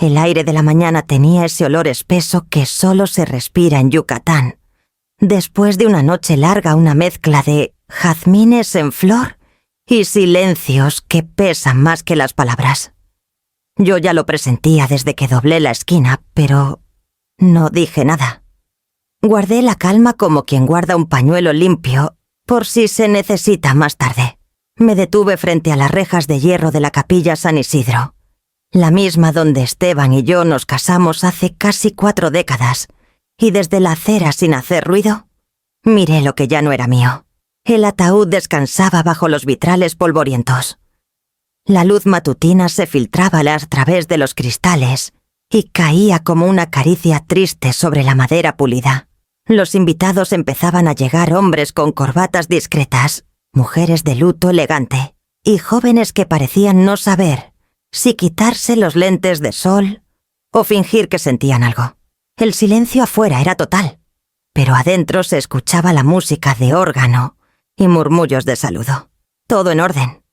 El aire de la mañana tenía ese olor espeso que solo se respira en Yucatán. Después de una noche larga, una mezcla de jazmines en flor y silencios que pesan más que las palabras. Yo ya lo presentía desde que doblé la esquina, pero no dije nada. Guardé la calma como quien guarda un pañuelo limpio por si se necesita más tarde. Me detuve frente a las rejas de hierro de la capilla San Isidro, la misma donde Esteban y yo nos casamos hace casi 4 décadas, y desde la acera sin hacer ruido, miré lo que ya no era mío. El ataúd descansaba bajo los vitrales polvorientos. La luz matutina se filtraba a través de los cristales y caía como una caricia triste sobre la madera pulida. Los invitados empezaban a llegar, hombres con corbatas discretas, mujeres de luto elegante y jóvenes que parecían no saber si quitarse los lentes de sol o fingir que sentían algo. El silencio afuera era total, pero adentro se escuchaba la música de órgano y murmullos de saludo. Todo en orden,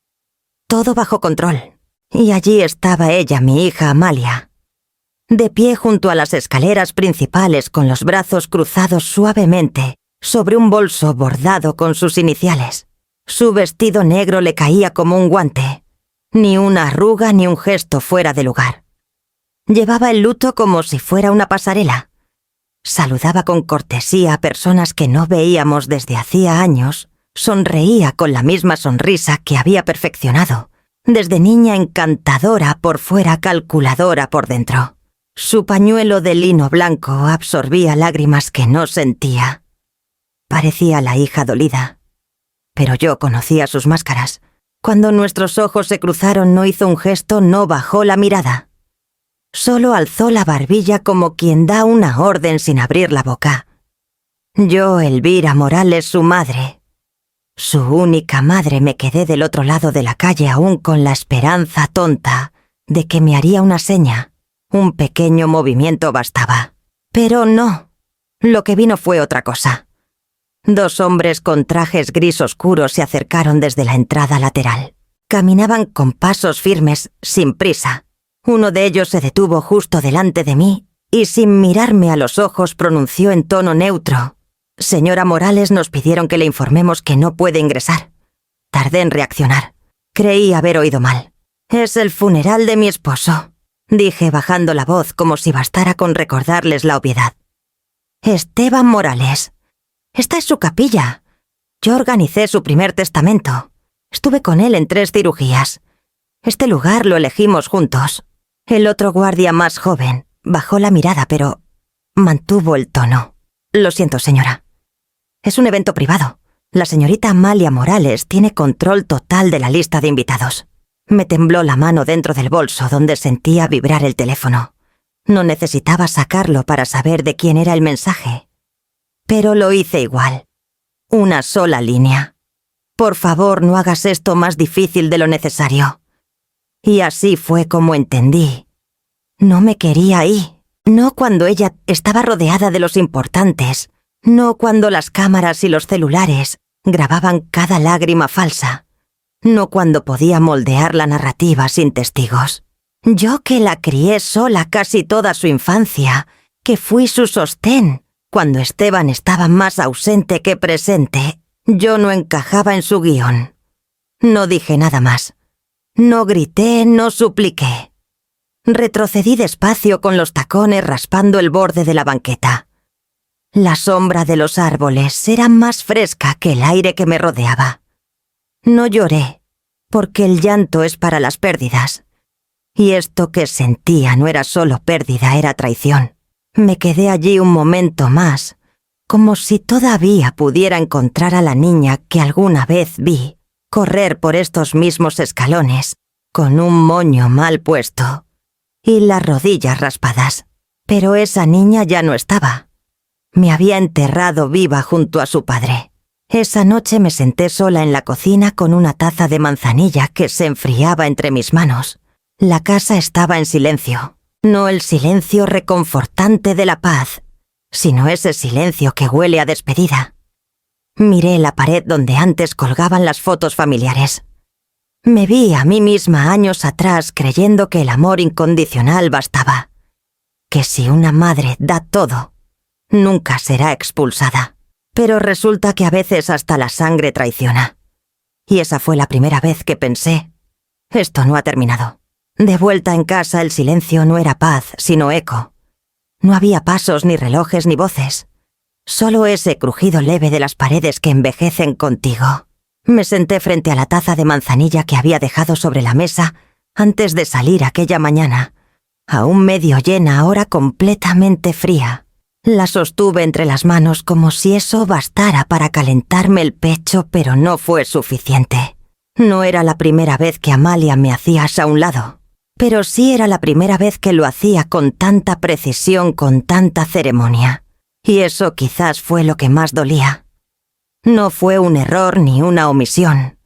todo bajo control. Y allí estaba ella, mi hija Amalia, de pie junto a las escaleras principales con los brazos cruzados suavemente sobre un bolso bordado con sus iniciales. Su vestido negro le caía como un guante, ni una arruga ni un gesto fuera de lugar. Llevaba el luto como si fuera una pasarela. Saludaba con cortesía a personas que no veíamos desde hacía años, sonreía con la misma sonrisa que había perfeccionado, desde niña encantadora por fuera, calculadora por dentro. Su pañuelo de lino blanco absorbía lágrimas que no sentía. Parecía la hija dolida, pero yo conocía sus máscaras. Cuando nuestros ojos se cruzaron no hizo un gesto, no bajó la mirada. Solo alzó la barbilla como quien da una orden sin abrir la boca. Yo, Elvira Morales, su madre, su única madre, me quedé del otro lado de la calle aún con la esperanza tonta de que me haría una seña. Un pequeño movimiento bastaba. Pero no. Lo que vino fue otra cosa. 2 hombres con trajes gris oscuros se acercaron desde la entrada lateral. Caminaban con pasos firmes, sin prisa. Uno de ellos se detuvo justo delante de mí y sin mirarme a los ojos pronunció en tono neutro: «Señora Morales, nos pidieron que le informemos que no puede ingresar». Tardé en reaccionar. Creí haber oído mal. «Es el funeral de mi esposo», dije bajando la voz como si bastara con recordarles la obviedad. «Esteban Morales. Esta es su capilla. Yo organicé su primer testamento. Estuve con él en 3 cirugías. Este lugar lo elegimos juntos». El otro guardia, más joven, bajó la mirada, pero mantuvo el tono. «Lo siento, señora. Es un evento privado. La señorita Amalia Morales tiene control total de la lista de invitados». Me tembló la mano dentro del bolso donde sentía vibrar el teléfono. No necesitaba sacarlo para saber de quién era el mensaje. Pero lo hice igual. Una sola línea: «Por favor, no hagas esto más difícil de lo necesario». Y así fue como entendí. No me quería ahí. No cuando ella estaba rodeada de los importantes. No cuando las cámaras y los celulares grababan cada lágrima falsa. No cuando podía moldear la narrativa sin testigos. Yo que la crié sola casi toda su infancia, que fui su sostén cuando Esteban estaba más ausente que presente, yo no encajaba en su guión. No dije nada más. No grité, no supliqué. Retrocedí despacio con los tacones raspando el borde de la banqueta. La sombra de los árboles era más fresca que el aire que me rodeaba. No lloré, porque el llanto es para las pérdidas. Y esto que sentía no era solo pérdida, era traición. Me quedé allí un momento más, como si todavía pudiera encontrar a la niña que alguna vez vi correr por estos mismos escalones, con un moño mal puesto y las rodillas raspadas. Pero esa niña ya no estaba. Me había enterrado viva junto a su padre. Esa noche me senté sola en la cocina con una taza de manzanilla que se enfriaba entre mis manos. La casa estaba en silencio. No el silencio reconfortante de la paz, sino ese silencio que huele a despedida. Miré la pared donde antes colgaban las fotos familiares. Me vi a mí misma años atrás creyendo que el amor incondicional bastaba, que si una madre da todo, nunca será expulsada. Pero resulta que a veces hasta la sangre traiciona. Y esa fue la primera vez que pensé, esto no ha terminado. De vuelta en casa el silencio no era paz, sino eco. No había pasos, ni relojes, ni voces. Solo ese crujido leve de las paredes que envejecen contigo. Me senté frente a la taza de manzanilla que había dejado sobre la mesa antes de salir aquella mañana, aún medio llena, ahora completamente fría. La sostuve entre las manos como si eso bastara para calentarme el pecho, pero no fue suficiente. No era la primera vez que Amalia me hacía a un lado, pero sí era la primera vez que lo hacía con tanta precisión, con tanta ceremonia. Y eso quizás fue lo que más dolía. No fue un error ni una omisión.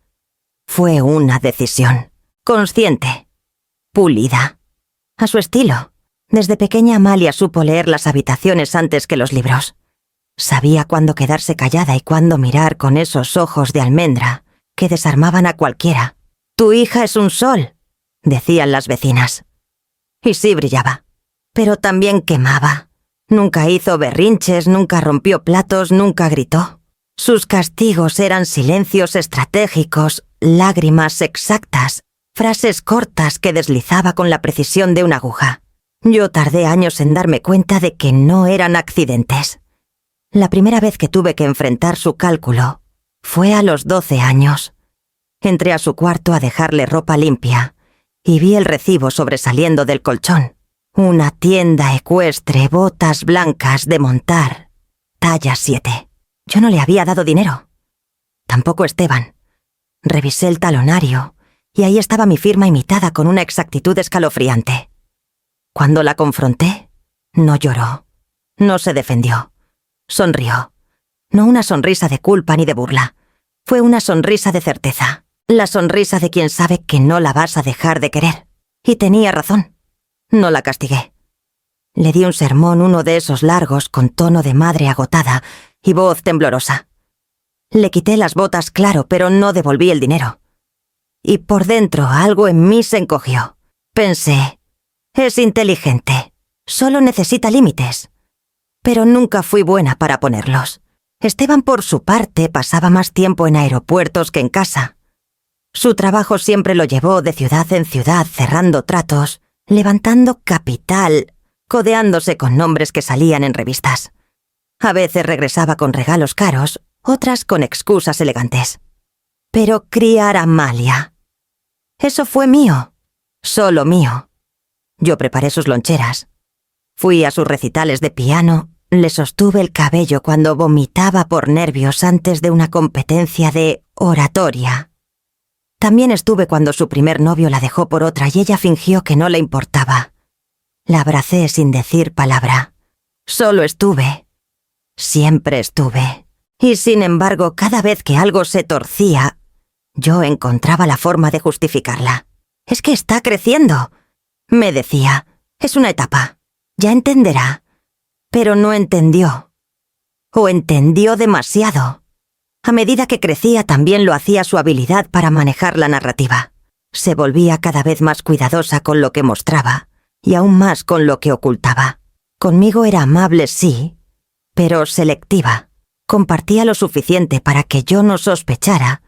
Fue una decisión. Consciente. Pulida. A su estilo. Desde pequeña Amalia supo leer las habitaciones antes que los libros. Sabía cuándo quedarse callada y cuándo mirar con esos ojos de almendra que desarmaban a cualquiera. «Tu hija es un sol», decían las vecinas. Y sí brillaba, pero también quemaba. Nunca hizo berrinches, nunca rompió platos, nunca gritó. Sus castigos eran silencios estratégicos, lágrimas exactas, frases cortas que deslizaba con la precisión de una aguja. Yo tardé años en darme cuenta de que no eran accidentes. La primera vez que tuve que enfrentar su cálculo fue a los 12 años. Entré a su cuarto a dejarle ropa limpia y vi el recibo sobresaliendo del colchón. Una tienda ecuestre, botas blancas de montar, talla 7. Yo no le había dado dinero. Tampoco Esteban. Revisé el talonario y ahí estaba mi firma imitada con una exactitud escalofriante. Cuando la confronté, no lloró, no se defendió, sonrió. No una sonrisa de culpa ni de burla, fue una sonrisa de certeza, la sonrisa de quien sabe que no la vas a dejar de querer. Y tenía razón, no la castigué. Le di un sermón, uno de esos largos con tono de madre agotada y voz temblorosa. Le quité las botas, claro, pero no devolví el dinero. Y por dentro algo en mí se encogió. Pensé, es inteligente, solo necesita límites. Pero nunca fui buena para ponerlos. Esteban, por su parte, pasaba más tiempo en aeropuertos que en casa. Su trabajo siempre lo llevó de ciudad en ciudad, cerrando tratos, levantando capital, codeándose con nombres que salían en revistas. A veces regresaba con regalos caros, otras con excusas elegantes. Pero criar a Amalia, eso fue mío, solo mío. Yo preparé sus loncheras. Fui a sus recitales de piano, le sostuve el cabello cuando vomitaba por nervios antes de una competencia de oratoria. También estuve cuando su primer novio la dejó por otra y ella fingió que no le importaba. La abracé sin decir palabra. Solo estuve. Siempre estuve. Y sin embargo, cada vez que algo se torcía, yo encontraba la forma de justificarla. «Es que está creciendo», me decía. «Es una etapa. Ya entenderá». Pero no entendió. O entendió demasiado. A medida que crecía también lo hacía su habilidad para manejar la narrativa. Se volvía cada vez más cuidadosa con lo que mostraba y aún más con lo que ocultaba. Conmigo era amable, sí, pero selectiva. Compartía lo suficiente para que yo no sospechara,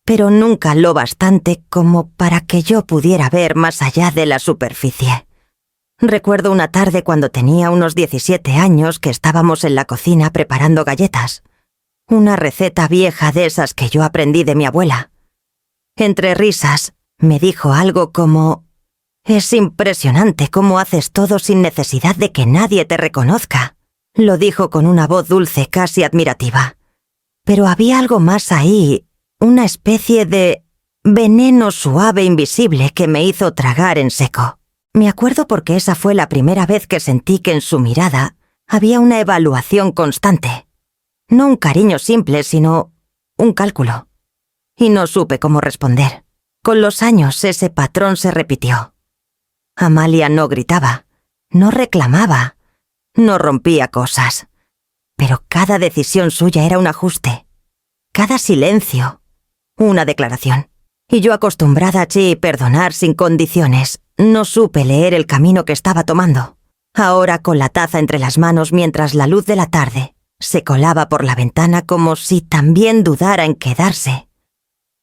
pero nunca lo bastante como para que yo pudiera ver más allá de la superficie. Recuerdo una tarde cuando tenía unos 17 años que estábamos en la cocina preparando galletas. Una receta vieja de esas que yo aprendí de mi abuela. Entre risas, me dijo algo como: «Es impresionante cómo haces todo sin necesidad de que nadie te reconozca». Lo dijo con una voz dulce, casi admirativa. Pero había algo más ahí, una especie de veneno suave invisible que me hizo tragar en seco. Me acuerdo porque esa fue la primera vez que sentí que en su mirada había una evaluación constante. No un cariño simple, sino un cálculo. Y no supe cómo responder. Con los años ese patrón se repitió. Amalia no gritaba, no reclamaba, no rompía cosas. Pero cada decisión suya era un ajuste. Cada silencio, una declaración. Y yo, acostumbrada a perdonar sin condiciones, no supe leer el camino que estaba tomando. Ahora, con la taza entre las manos mientras la luz de la tarde se colaba por la ventana como si también dudara en quedarse,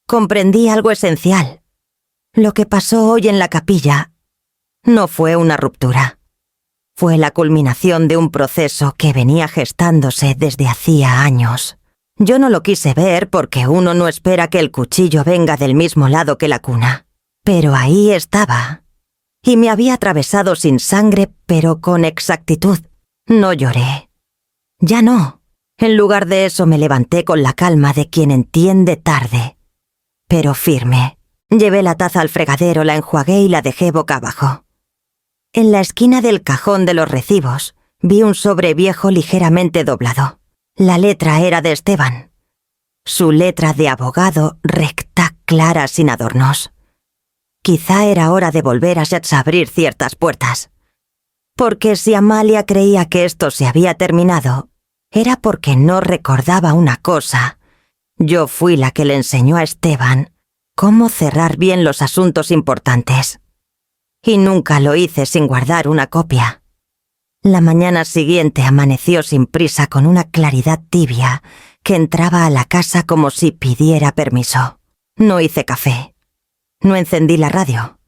comprendí algo esencial. Lo que pasó hoy en la capilla no fue una ruptura. Fue la culminación de un proceso que venía gestándose desde hacía años. Yo no lo quise ver porque uno no espera que el cuchillo venga del mismo lado que la cuna. Pero ahí estaba. Y me había atravesado sin sangre, pero con exactitud. No lloré. Ya no. En lugar de eso me levanté con la calma de quien entiende tarde, pero firme. Llevé la taza al fregadero, la enjuagué y la dejé boca abajo. En la esquina del cajón de los recibos vi un sobre viejo ligeramente doblado. La letra era de Esteban. Su letra de abogado, recta, clara, sin adornos. Quizá era hora de volver a abrir ciertas puertas. Porque si Amalia creía que esto se había terminado, era porque no recordaba una cosa. Yo fui la que le enseñó a Esteban cómo cerrar bien los asuntos importantes. Y nunca lo hice sin guardar una copia. La mañana siguiente amaneció sin prisa con una claridad tibia que entraba a la casa como si pidiera permiso. No hice café. No encendí la radio.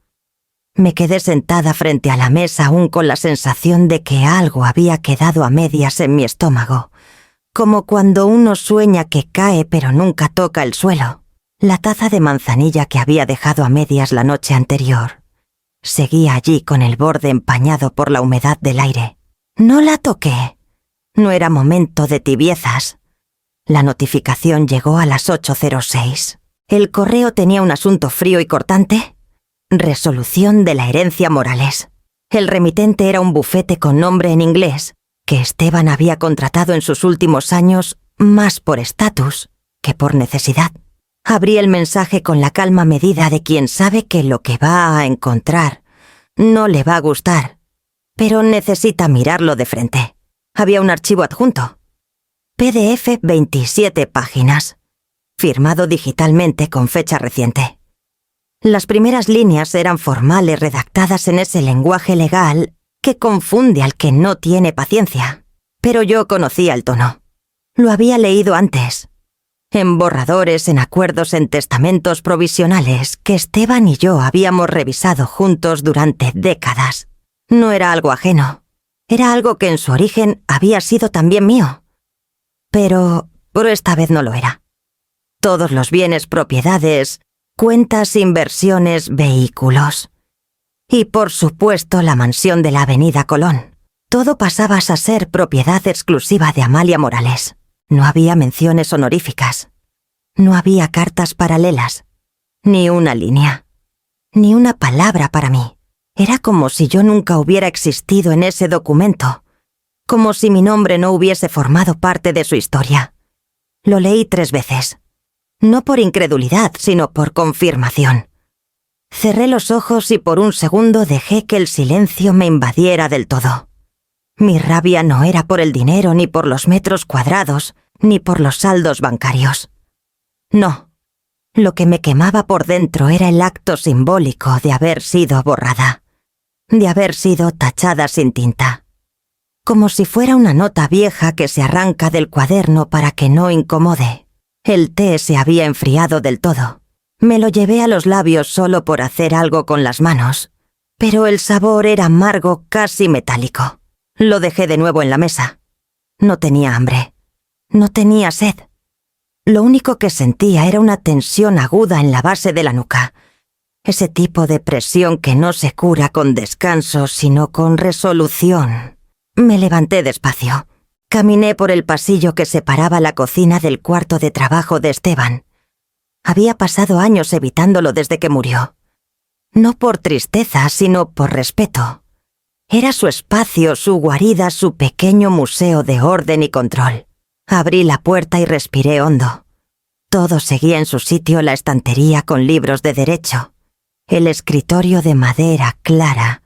Me quedé sentada frente a la mesa aún con la sensación de que algo había quedado a medias en mi estómago, como cuando uno sueña que cae pero nunca toca el suelo. La taza de manzanilla que había dejado a medias la noche anterior seguía allí con el borde empañado por la humedad del aire. No la toqué. No era momento de tibiezas. La notificación llegó a las 8:06. El correo tenía un asunto frío y cortante. Resolución de la herencia Morales. El remitente era un bufete con nombre en inglés que Esteban había contratado en sus últimos años más por estatus que por necesidad. Abrí el mensaje con la calma medida de quien sabe que lo que va a encontrar no le va a gustar, pero necesita mirarlo de frente. Había un archivo adjunto. PDF 27 páginas, firmado digitalmente con fecha reciente. Las primeras líneas eran formales, redactadas en ese lenguaje legal que confunde al que no tiene paciencia. Pero yo conocía el tono. Lo había leído antes. En borradores, en acuerdos, en testamentos provisionales que Esteban y yo habíamos revisado juntos durante décadas. No era algo ajeno. Era algo que en su origen había sido también mío. Pero esta vez no lo era. Todos los bienes, propiedades, cuentas, inversiones, vehículos. Y por supuesto la mansión de la Avenida Colón. Todo pasaba a ser propiedad exclusiva de Amalia Morales. No había menciones honoríficas. No había cartas paralelas. Ni una línea. Ni una palabra para mí. Era como si yo nunca hubiera existido en ese documento. Como si mi nombre no hubiese formado parte de su historia. Lo leí 3 veces. No por incredulidad, sino por confirmación. Cerré los ojos y por un segundo dejé que el silencio me invadiera del todo. Mi rabia no era por el dinero, ni por los metros cuadrados, ni por los saldos bancarios. No. Lo que me quemaba por dentro era el acto simbólico de haber sido borrada. De haber sido tachada sin tinta. Como si fuera una nota vieja que se arranca del cuaderno para que no incomode. El té se había enfriado del todo. Me lo llevé a los labios solo por hacer algo con las manos, pero el sabor era amargo, casi metálico. Lo dejé de nuevo en la mesa. No tenía hambre. No tenía sed. Lo único que sentía era una tensión aguda en la base de la nuca. Ese tipo de presión que no se cura con descanso, sino con resolución. Me levanté despacio. Caminé por el pasillo que separaba la cocina del cuarto de trabajo de Esteban. Había pasado años evitándolo desde que murió. No por tristeza, sino por respeto. Era su espacio, su guarida, su pequeño museo de orden y control. Abrí la puerta y respiré hondo. Todo seguía en su sitio: la estantería con libros de derecho, el escritorio de madera clara,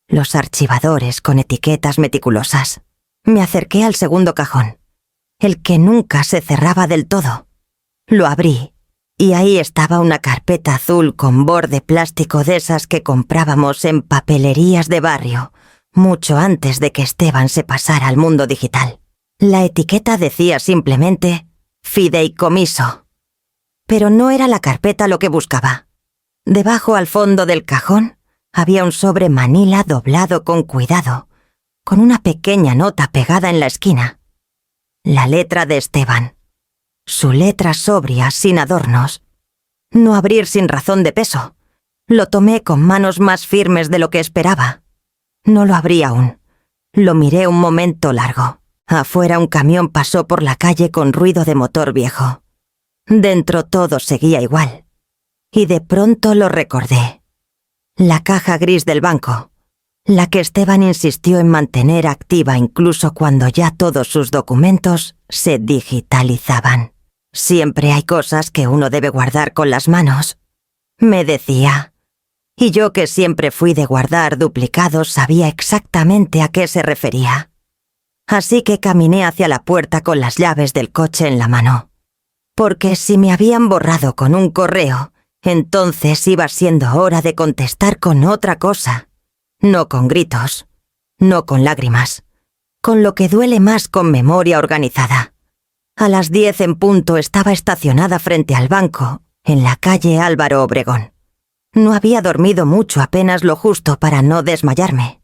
los archivadores con etiquetas meticulosas. Me acerqué al 2.º cajón, el que nunca se cerraba del todo. Lo abrí. y ahí estaba una carpeta azul con borde plástico de esas que comprábamos en papelerías de barrio, mucho antes de que Esteban se pasara al mundo digital. La etiqueta decía simplemente fideicomiso. Pero no era la carpeta lo que buscaba. Debajo, al fondo del cajón, había un sobre manila doblado con cuidado, con una pequeña nota pegada en la esquina. La letra de Esteban. Su letra sobria, sin adornos. No abrir sin razón de peso. Lo tomé con manos más firmes de lo que esperaba. No lo abrí aún. Lo miré un momento largo. Afuera un camión pasó por la calle con ruido de motor viejo. Dentro todo seguía igual. Y de pronto lo recordé. La caja gris del banco, la que Esteban insistió en mantener activa incluso cuando ya todos sus documentos se digitalizaban. Siempre hay cosas que uno debe guardar con las manos, me decía. Y yo, que siempre fui de guardar duplicados, sabía exactamente a qué se refería. Así que caminé hacia la puerta con las llaves del coche en la mano. Porque si me habían borrado con un correo, entonces iba siendo hora de contestar con otra cosa. No con gritos, no con lágrimas, con lo que duele más, con memoria organizada. A las 10 en punto estaba estacionada frente al banco, en la calle Álvaro Obregón. No había dormido mucho, apenas lo justo para no desmayarme.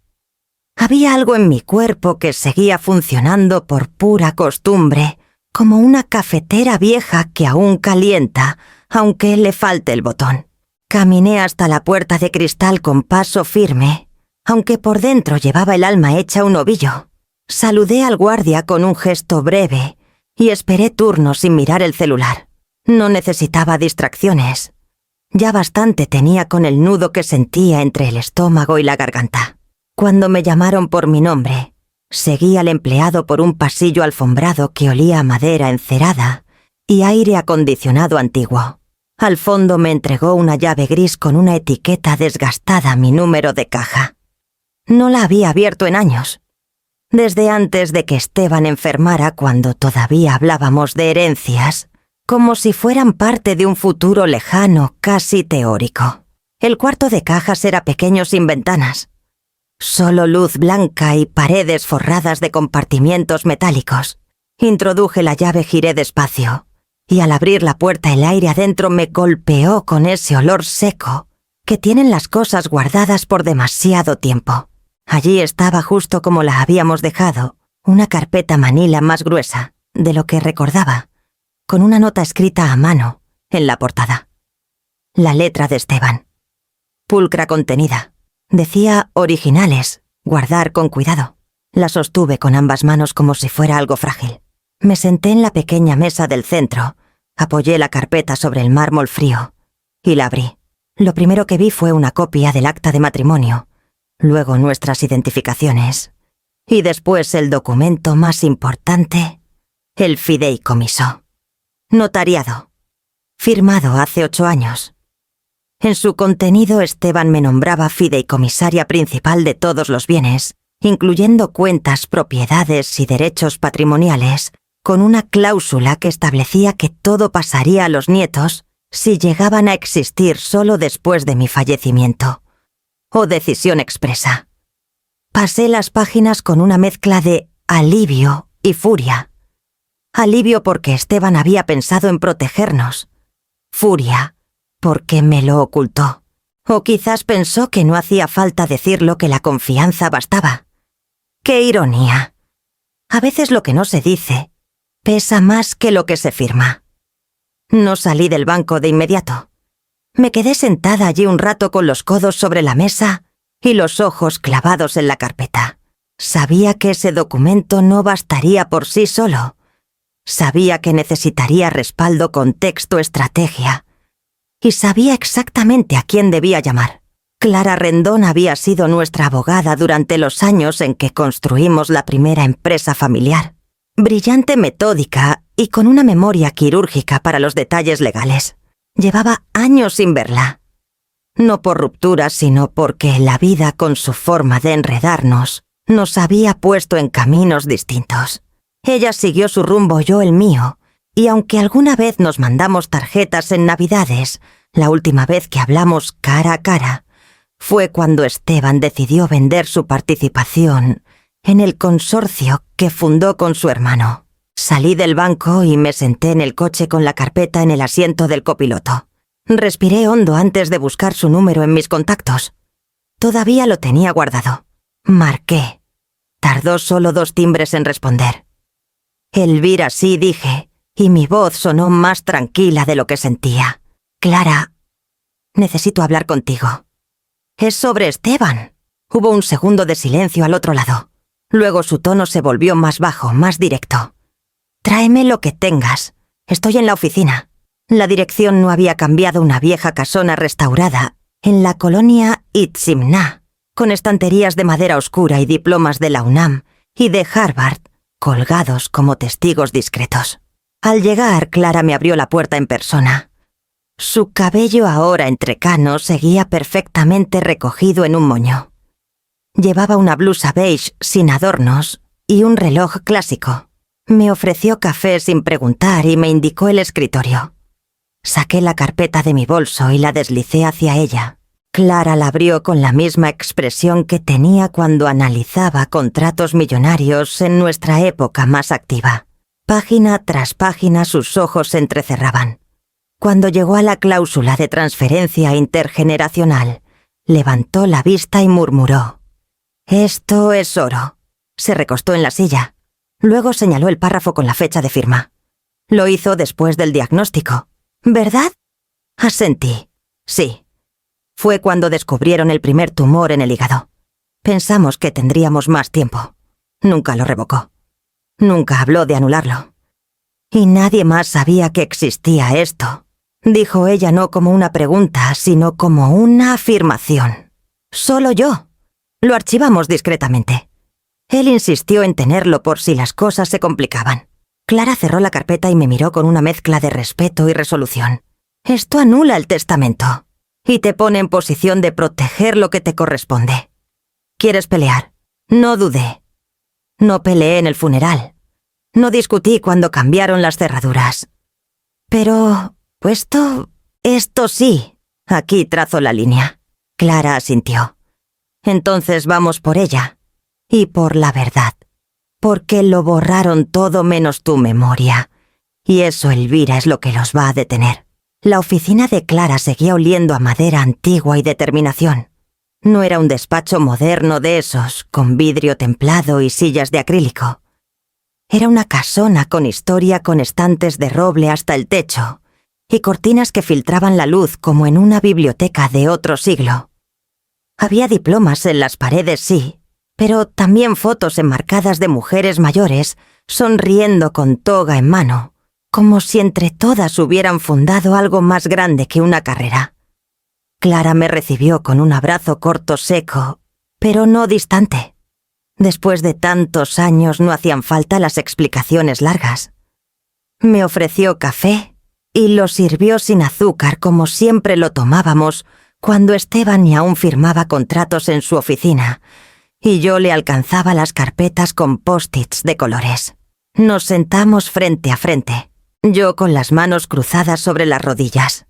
Había algo en mi cuerpo que seguía funcionando por pura costumbre, como una cafetera vieja que aún calienta, aunque le falte el botón. Caminé hasta la puerta de cristal con paso firme, aunque por dentro llevaba el alma hecha un ovillo. Saludé al guardia con un gesto breve y esperé turno sin mirar el celular. No necesitaba distracciones. Ya bastante tenía con el nudo que sentía entre el estómago y la garganta. Cuando me llamaron por mi nombre, seguí al empleado por un pasillo alfombrado que olía a madera encerada y aire acondicionado antiguo. Al fondo me entregó una llave gris con una etiqueta desgastada a mi número de caja. No la había abierto en años. Desde antes de que Esteban enfermara, cuando todavía hablábamos de herencias, como si fueran parte de un futuro lejano, casi teórico. El cuarto de cajas era pequeño, sin ventanas. Solo luz blanca y paredes forradas de compartimientos metálicos. Introduje la llave, giré despacio, y al abrir la puerta el aire adentro me golpeó con ese olor seco que tienen las cosas guardadas por demasiado tiempo. Allí estaba, justo como la habíamos dejado, una carpeta manila más gruesa de lo que recordaba, con una nota escrita a mano en la portada. La letra de Esteban. Pulcra contenida. Decía originales, guardar con cuidado. La sostuve con ambas manos como si fuera algo frágil. Me senté en la pequeña mesa del centro, apoyé la carpeta sobre el mármol frío y la abrí. Lo primero que vi fue una copia del acta de matrimonio, luego nuestras identificaciones, y después el documento más importante, el fideicomiso. Notariado. Firmado hace 8 años. En su contenido, Esteban me nombraba fideicomisaria principal de todos los bienes, incluyendo cuentas, propiedades y derechos patrimoniales, con una cláusula que establecía que todo pasaría a los nietos si llegaban a existir solo después de mi fallecimiento. O decisión expresa. Pasé las páginas con una mezcla de alivio y furia. Alivio porque Esteban había pensado en protegernos. Furia porque me lo ocultó. O quizás pensó que no hacía falta decirlo, que la confianza bastaba. ¡Qué ironía! A veces lo que no se dice pesa más que lo que se firma. No salí del banco de inmediato. Me quedé sentada allí un rato con los codos sobre la mesa y los ojos clavados en la carpeta. Sabía que ese documento no bastaría por sí solo. Sabía que necesitaría respaldo, contexto, estrategia. Y sabía exactamente a quién debía llamar. Clara Rendón había sido nuestra abogada durante los años en que construimos la primera empresa familiar. Brillante, metódica y con una memoria quirúrgica para los detalles legales. Llevaba años sin verla. No por ruptura, sino porque la vida, con su forma de enredarnos, nos había puesto en caminos distintos. Ella siguió su rumbo, yo el mío, y aunque alguna vez nos mandamos tarjetas en Navidades, la última vez que hablamos cara a cara fue cuando Esteban decidió vender su participación en el consorcio que fundó con su hermano. Salí del banco y me senté en el coche con la carpeta en el asiento del copiloto. Respiré hondo antes de buscar su número en mis contactos. Todavía lo tenía guardado. Marqué. Tardó solo 2 timbres en responder. Elvira, sí, dije, y mi voz sonó más tranquila de lo que sentía. Clara, necesito hablar contigo. Es sobre Esteban. Hubo un segundo de silencio al otro lado. Luego su tono se volvió más bajo, más directo. Tráeme lo que tengas. Estoy en la oficina. La dirección no había cambiado, una vieja casona restaurada en la colonia Itzimná, con estanterías de madera oscura y diplomas de la UNAM y de Harvard colgados como testigos discretos. Al llegar, Clara me abrió la puerta en persona. Su cabello ahora entrecano seguía perfectamente recogido en un moño. Llevaba una blusa beige sin adornos y un reloj clásico. Me ofreció café sin preguntar y me indicó el escritorio. Saqué la carpeta de mi bolso y la deslicé hacia ella. Clara la abrió con la misma expresión que tenía cuando analizaba contratos millonarios en nuestra época más activa. Página tras página sus ojos se entrecerraban. Cuando llegó a la cláusula de transferencia intergeneracional, levantó la vista y murmuró: «Esto es oro». Se recostó en la silla. Luego señaló el párrafo con la fecha de firma. Lo hizo después del diagnóstico. ¿Verdad? Asentí. Sí. Fue cuando descubrieron el primer tumor en el hígado. Pensamos que tendríamos más tiempo. Nunca lo revocó. Nunca habló de anularlo. Y nadie más sabía que existía esto. Dijo ella no como una pregunta, sino como una afirmación. Solo yo. Lo archivamos discretamente. Él insistió en tenerlo por si las cosas se complicaban. Clara cerró la carpeta y me miró con una mezcla de respeto y resolución. Esto anula el testamento y te pone en posición de proteger lo que te corresponde. ¿Quieres pelear? No dudé. No peleé en el funeral. No discutí cuando cambiaron las cerraduras. Pero, esto sí. Aquí trazo la línea. Clara asintió. Entonces vamos por ella. Y por la verdad. Porque lo borraron todo menos tu memoria. Y eso, Elvira, es lo que los va a detener. La oficina de Clara seguía oliendo a madera antigua y determinación. No era un despacho moderno de esos, con vidrio templado y sillas de acrílico. Era una casona con historia, con estantes de roble hasta el techo y cortinas que filtraban la luz como en una biblioteca de otro siglo. Había diplomas en las paredes, sí, pero también fotos enmarcadas de mujeres mayores sonriendo con toga en mano, como si entre todas hubieran fundado algo más grande que una carrera. Clara me recibió con un abrazo corto, seco, pero no distante. Después de tantos años no hacían falta las explicaciones largas. Me ofreció café y lo sirvió sin azúcar como siempre lo tomábamos cuando Esteban ni aún firmaba contratos en su oficina y yo le alcanzaba las carpetas con post-its de colores. Nos sentamos frente a frente, yo con las manos cruzadas sobre las rodillas.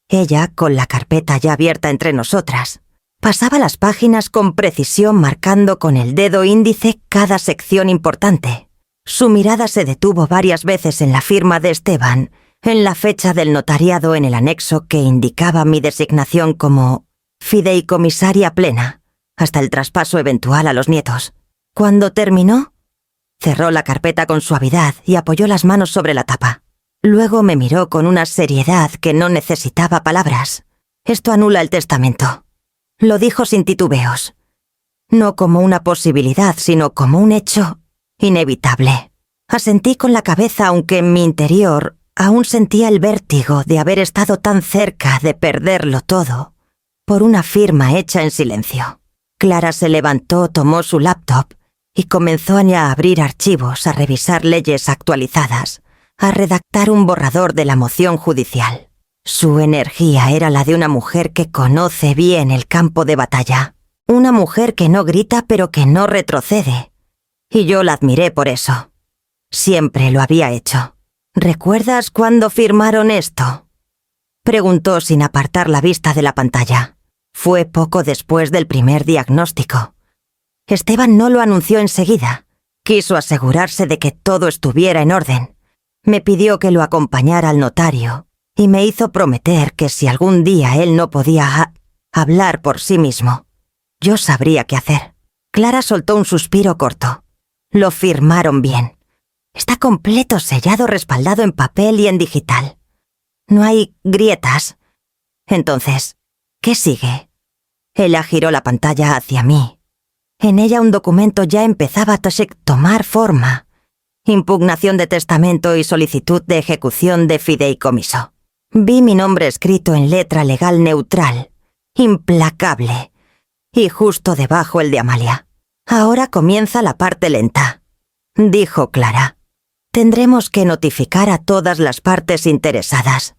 Ella, con la carpeta ya abierta entre nosotras, pasaba las páginas con precisión marcando con el dedo índice cada sección importante. Su mirada se detuvo varias veces en la firma de Esteban, en la fecha del notariado en el anexo que indicaba mi designación como fideicomisaria plena, hasta el traspaso eventual a los nietos. Cuando terminó, cerró la carpeta con suavidad y apoyó las manos sobre la tapa. Luego me miró con una seriedad que no necesitaba palabras. Esto anula el testamento. Lo dijo sin titubeos. No como una posibilidad, sino como un hecho inevitable. Asentí con la cabeza, aunque en mi interior aún sentía el vértigo de haber estado tan cerca de perderlo todo por una firma hecha en silencio. Clara se levantó, tomó su laptop y comenzó a abrir archivos, a revisar leyes actualizadas, a redactar un borrador de la moción judicial. Su energía era la de una mujer que conoce bien el campo de batalla. Una mujer que no grita pero que no retrocede. Y yo la admiré por eso. Siempre lo había hecho. ¿Recuerdas cuándo firmaron esto?, preguntó sin apartar la vista de la pantalla. Fue poco después del primer diagnóstico. Esteban no lo anunció enseguida. Quiso asegurarse de que todo estuviera en orden. Me pidió que lo acompañara al notario y me hizo prometer que si algún día él no podía hablar por sí mismo, yo sabría qué hacer. Clara soltó un suspiro corto. Lo firmaron bien. Está completo, sellado, respaldado en papel y en digital. No hay grietas. Entonces, ¿qué sigue? Ella giró la pantalla hacia mí. En ella un documento ya empezaba a tomar forma. Impugnación de testamento y solicitud de ejecución de fideicomiso. Vi mi nombre escrito en letra legal neutral, implacable, y justo debajo el de Amalia. Ahora comienza la parte lenta, dijo Clara. Tendremos que notificar a todas las partes interesadas.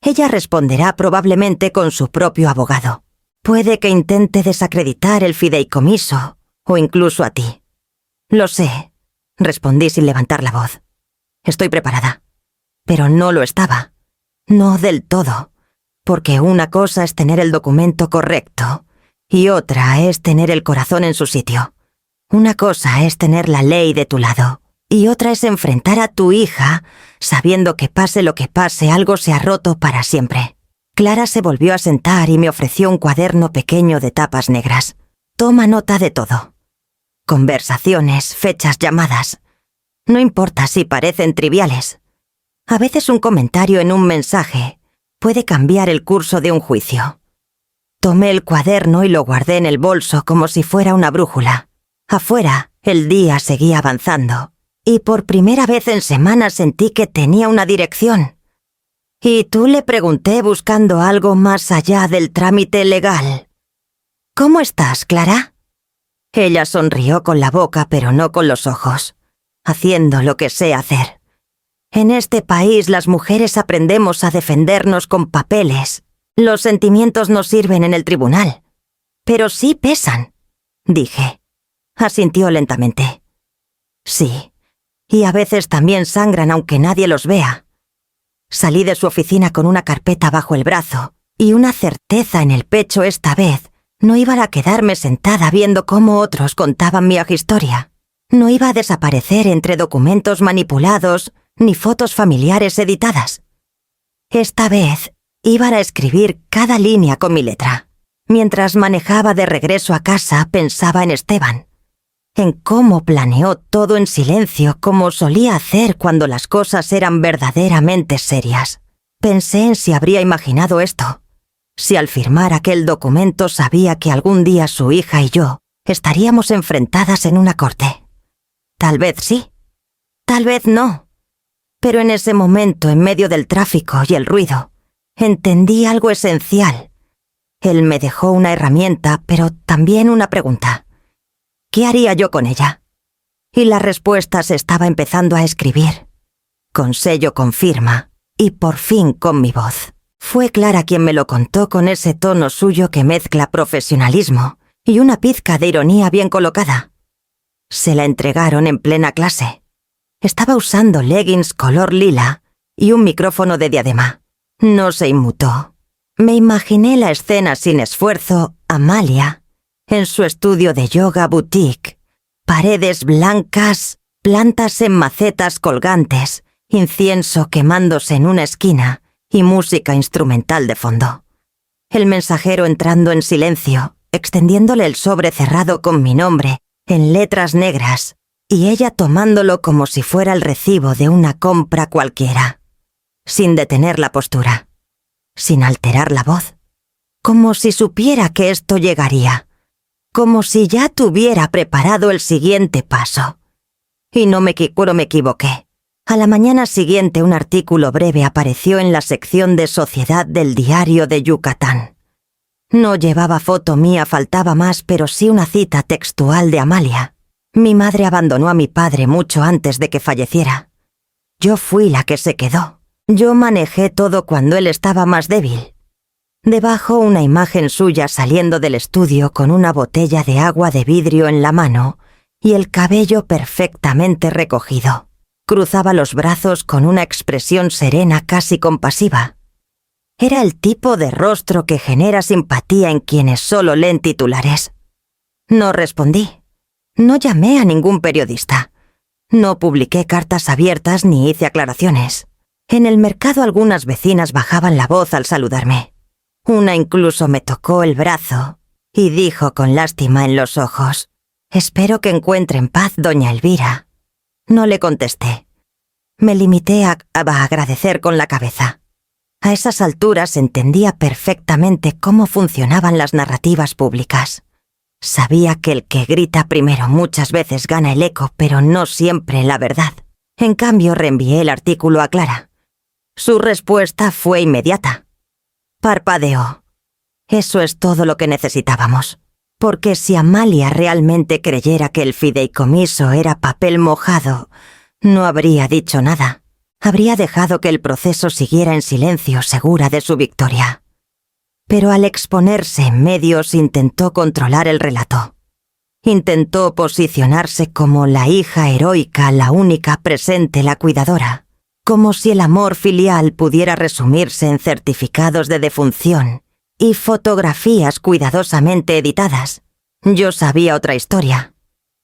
Ella responderá probablemente con su propio abogado. Puede que intente desacreditar el fideicomiso, o incluso a ti. Lo sé, respondí sin levantar la voz. Estoy preparada. Pero no lo estaba. No del todo. Porque una cosa es tener el documento correcto, y otra es tener el corazón en su sitio. Una cosa es tener la ley de tu lado, y otra es enfrentar a tu hija, sabiendo que pase lo que pase, algo se ha roto para siempre. Clara se volvió a sentar y me ofreció un cuaderno pequeño de tapas negras. Toma nota de todo. Conversaciones, fechas, llamadas. No importa si parecen triviales. A veces un comentario en un mensaje puede cambiar el curso de un juicio. Tomé el cuaderno y lo guardé en el bolso como si fuera una brújula. Afuera, el día seguía avanzando. Y por primera vez en semanas sentí que tenía una dirección. Y tú, le pregunté buscando algo más allá del trámite legal. ¿Cómo estás, Clara? Ella sonrió con la boca pero no con los ojos, haciendo lo que sé hacer. En este país las mujeres aprendemos a defendernos con papeles. Los sentimientos no sirven en el tribunal. Pero sí pesan, dije. Asintió lentamente. Sí. Y a veces también sangran aunque nadie los vea. Salí de su oficina con una carpeta bajo el brazo y una certeza en el pecho esta vez. No iba a quedarme sentada viendo cómo otros contaban mi historia. No iba a desaparecer entre documentos manipulados ni fotos familiares editadas. Esta vez iba a escribir cada línea con mi letra. Mientras manejaba de regreso a casa pensaba en Esteban. En cómo planeó todo en silencio como solía hacer cuando las cosas eran verdaderamente serias. Pensé en si habría imaginado esto, si al firmar aquel documento sabía que algún día su hija y yo estaríamos enfrentadas en una corte. Tal vez sí, tal vez no. Pero en ese momento, en medio del tráfico y el ruido, entendí algo esencial. Él me dejó una herramienta, pero también una pregunta. ¿Qué haría yo con ella? Y la respuesta se estaba empezando a escribir, con sello, con firma, y por fin con mi voz. Fue Clara quien me lo contó con ese tono suyo que mezcla profesionalismo y una pizca de ironía bien colocada. Se la entregaron en plena clase. Estaba usando leggings color lila y un micrófono de diadema. No se inmutó. Me imaginé la escena sin esfuerzo, Amalia, en su estudio de yoga boutique, paredes blancas, plantas en macetas colgantes, incienso quemándose en una esquina y música instrumental de fondo. El mensajero entrando en silencio, extendiéndole el sobre cerrado con mi nombre en letras negras y ella tomándolo como si fuera el recibo de una compra cualquiera, sin detener la postura, sin alterar la voz, como si supiera que esto llegaría. Como si ya tuviera preparado el siguiente paso. Y no me equivoqué. A la mañana siguiente un artículo breve apareció en la sección de Sociedad del Diario de Yucatán. No llevaba foto mía, faltaba más, pero sí una cita textual de Amalia. Mi madre abandonó a mi padre mucho antes de que falleciera. Yo fui la que se quedó. Yo manejé todo cuando él estaba más débil. Debajo una imagen suya saliendo del estudio con una botella de agua de vidrio en la mano y el cabello perfectamente recogido, Cruzaba los brazos con una expresión serena casi compasiva. Era el tipo de rostro que genera simpatía en quienes solo leen titulares. No respondí. No llamé a ningún periodista. No publiqué cartas abiertas ni hice aclaraciones. En el mercado algunas vecinas bajaban la voz al saludarme. Una incluso me tocó el brazo y dijo con lástima en los ojos: «Espero que encuentre en paz doña Elvira». No le contesté. Me limité a agradecer con la cabeza. A esas alturas entendía perfectamente cómo funcionaban las narrativas públicas. Sabía que el que grita primero muchas veces gana el eco, pero no siempre la verdad. En cambio, reenvié el artículo a Clara. Su respuesta fue inmediata. Parpadeó. Eso es todo lo que necesitábamos. Porque si Amalia realmente creyera que el fideicomiso era papel mojado, no habría dicho nada. Habría dejado que el proceso siguiera en silencio, segura de su victoria. Pero al exponerse en medios intentó controlar el relato. Intentó posicionarse como la hija heroica, la única presente, la cuidadora, como si el amor filial pudiera resumirse en certificados de defunción y fotografías cuidadosamente editadas. Yo sabía otra historia,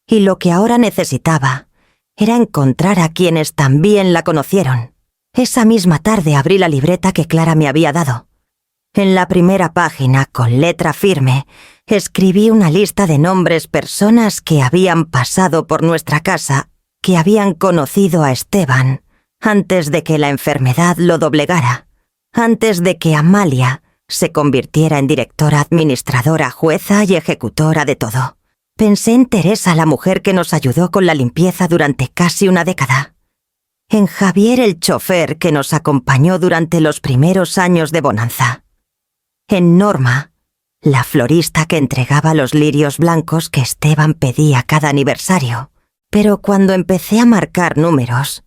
y lo que ahora necesitaba era encontrar a quienes también la conocieron. Esa misma tarde abrí la libreta que Clara me había dado. En la primera página, con letra firme, escribí una lista de nombres, personas que habían pasado por nuestra casa, que habían conocido a Esteban antes de que la enfermedad lo doblegara, antes de que Amalia se convirtiera en directora administradora, jueza y ejecutora de todo. Pensé en Teresa, la mujer que nos ayudó con la limpieza durante casi una década. En Javier, el chofer que nos acompañó durante los primeros años de bonanza. En Norma, la florista que entregaba los lirios blancos que Esteban pedía cada aniversario. Pero cuando empecé a marcar números,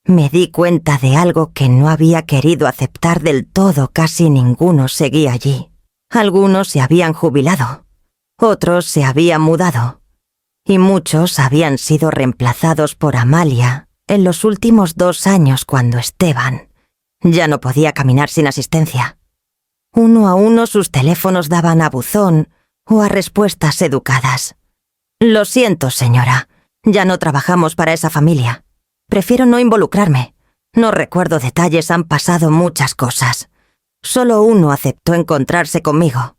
me di cuenta de algo que no había querido aceptar del todo. Casi ninguno seguía allí. Algunos se habían jubilado. Otros se habían mudado, y muchos habían sido reemplazados por Amalia en los últimos 2 años, cuando Esteban ya no podía caminar sin asistencia. Uno a uno sus teléfonos daban a buzón o a respuestas educadas. «Lo siento, señora, ya no trabajamos para esa familia. Prefiero no involucrarme. No recuerdo detalles, han pasado muchas cosas. Solo uno aceptó encontrarse conmigo.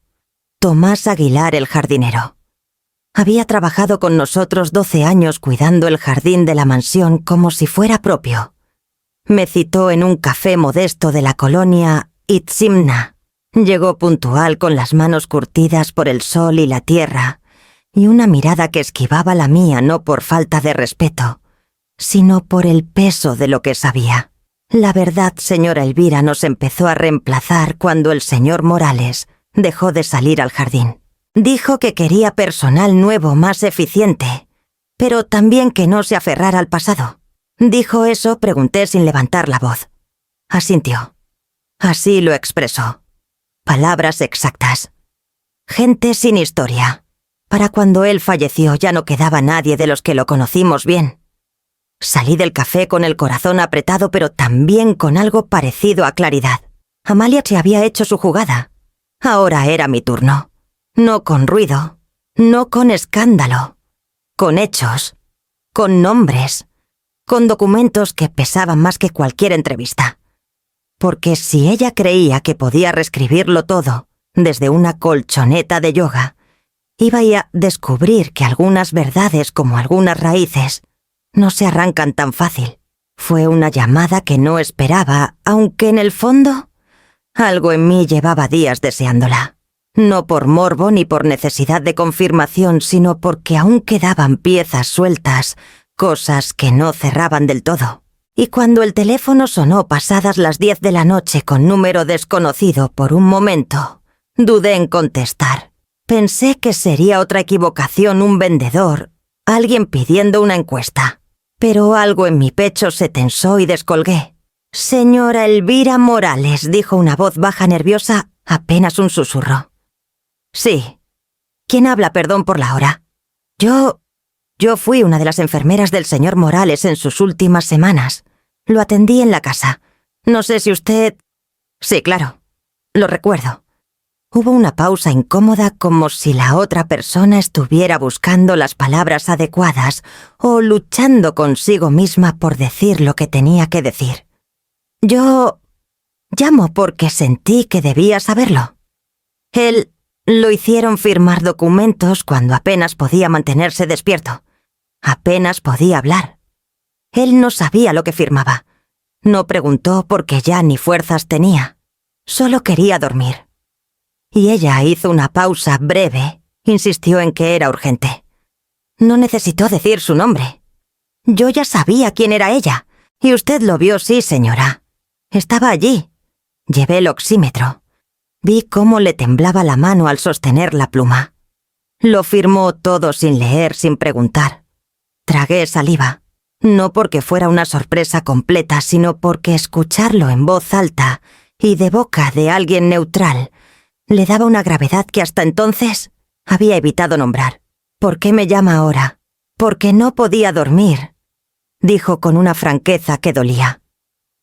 Tomás Aguilar, el jardinero. Había trabajado con nosotros 12 años cuidando el jardín de la mansión como si fuera propio. Me citó en un café modesto de la colonia Itzimna. Llegó puntual, con las manos curtidas por el sol y la tierra, y una mirada que esquivaba la mía, no por falta de respeto, sino por el peso de lo que sabía. La verdad, señora Elvira, nos empezó a reemplazar cuando el señor Morales dejó de salir al jardín. Dijo que quería personal nuevo, más eficiente, pero también que no se aferrara al pasado. ¿Dijo eso?, pregunté sin levantar la voz. Asintió. Así lo expresó. Palabras exactas. Gente sin historia. Para cuando él falleció ya no quedaba nadie de los que lo conocimos bien. Salí del café con el corazón apretado, pero también con algo parecido a claridad. Amalia se había hecho su jugada. Ahora era mi turno. No con ruido, no con escándalo, con hechos, con nombres, con documentos que pesaban más que cualquier entrevista. Porque si ella creía que podía reescribirlo todo desde una colchoneta de yoga, iba a descubrir que algunas verdades, como algunas raíces, no se arrancan tan fácil. Fue una llamada que no esperaba, aunque en el fondo algo en mí llevaba días deseándola. No por morbo ni por necesidad de confirmación, sino porque aún quedaban piezas sueltas, cosas que no cerraban del todo. Y cuando el teléfono sonó pasadas las 10 de la noche con número desconocido, por un momento dudé en contestar. Pensé que sería otra equivocación, un vendedor, alguien pidiendo una encuesta. Pero algo en mi pecho se tensó y descolgué. «Señora Elvira Morales», dijo una voz baja, nerviosa, apenas un susurro. «Sí. ¿Quién habla? Perdón por la hora». Yo Yo fui una de las enfermeras del señor Morales en sus últimas semanas. Lo atendí en la casa. No sé si usted... Sí, claro. Lo recuerdo. Hubo una pausa incómoda, como si la otra persona estuviera buscando las palabras adecuadas o luchando consigo misma por decir lo que tenía que decir. Yo... llamo porque sentí que debía saberlo. Él... lo hicieron firmar documentos cuando apenas podía mantenerse despierto. Apenas podía hablar. Él no sabía lo que firmaba. No preguntó porque ya ni fuerzas tenía. Solo quería dormir. Y ella hizo una pausa breve, insistió en que era urgente. No necesitó decir su nombre. Yo ya sabía quién era ella. Y usted lo vio, sí, señora. Estaba allí. Llevé el oxímetro. Vi cómo le temblaba la mano al sostener la pluma. Lo firmó todo sin leer, sin preguntar. Tragué saliva, no porque fuera una sorpresa completa, sino porque escucharlo en voz alta y de boca de alguien neutral le daba una gravedad que hasta entonces había evitado nombrar. ¿Por qué me llama ahora? Porque no podía dormir, dijo con una franqueza que dolía.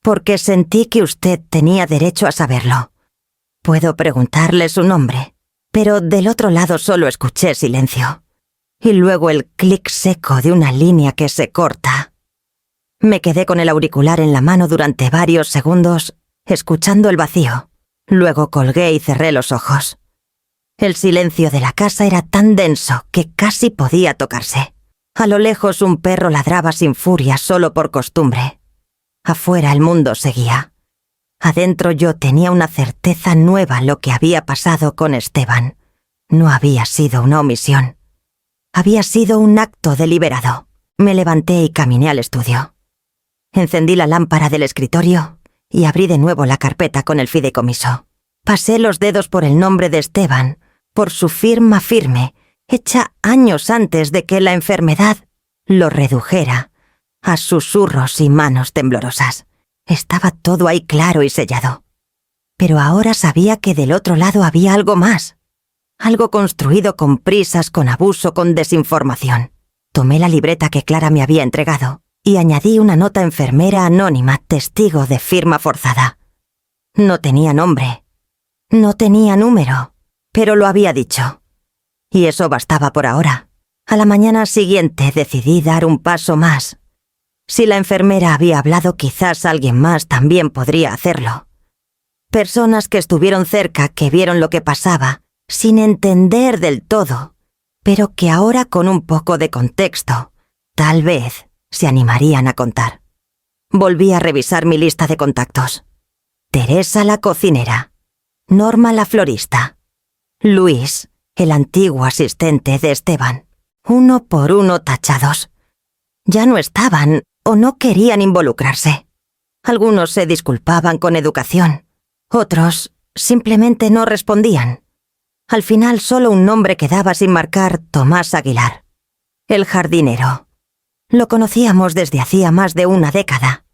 Porque sentí que usted tenía derecho a saberlo. Puedo preguntarle su nombre, pero del otro lado solo escuché silencio. Y luego el clic seco de una línea que se corta. Me quedé con el auricular en la mano durante varios segundos, escuchando el vacío. Luego colgué y cerré los ojos. El silencio de la casa era tan denso que casi podía tocarse. A lo lejos un perro ladraba sin furia solo por costumbre. Afuera el mundo seguía. Adentro yo tenía una certeza nueva. Lo que había pasado con Esteban no había sido una omisión. Había sido un acto deliberado. Me levanté y caminé al estudio. Encendí la lámpara del escritorio y abrí de nuevo la carpeta con el fideicomiso. Pasé los dedos por el nombre de Esteban, por su firma firme, hecha años antes de que la enfermedad lo redujera a susurros y manos temblorosas. Estaba todo ahí claro y sellado. Pero ahora sabía que del otro lado había algo más. Algo construido con prisas, con abuso, con desinformación. Tomé la libreta que Clara me había entregado y añadí una nota enfermera anónima, testigo de firma forzada. No tenía nombre. No tenía número, pero lo había dicho. Y eso bastaba por ahora. A la mañana siguiente decidí dar un paso más. Si la enfermera había hablado, quizás alguien más también podría hacerlo. Personas que estuvieron cerca, que vieron lo que pasaba, sin entender del todo, pero que ahora con un poco de contexto, tal vez se animarían a contar. Volví a revisar mi lista de contactos. Teresa la cocinera, Norma la florista, Luis, el antiguo asistente de Esteban, uno por uno tachados. Ya no estaban o no querían involucrarse. Algunos se disculpaban con educación, otros simplemente no respondían. Al final solo un nombre quedaba sin marcar: Tomás Aguilar, el jardinero. Lo conocíamos desde hacía más de una década.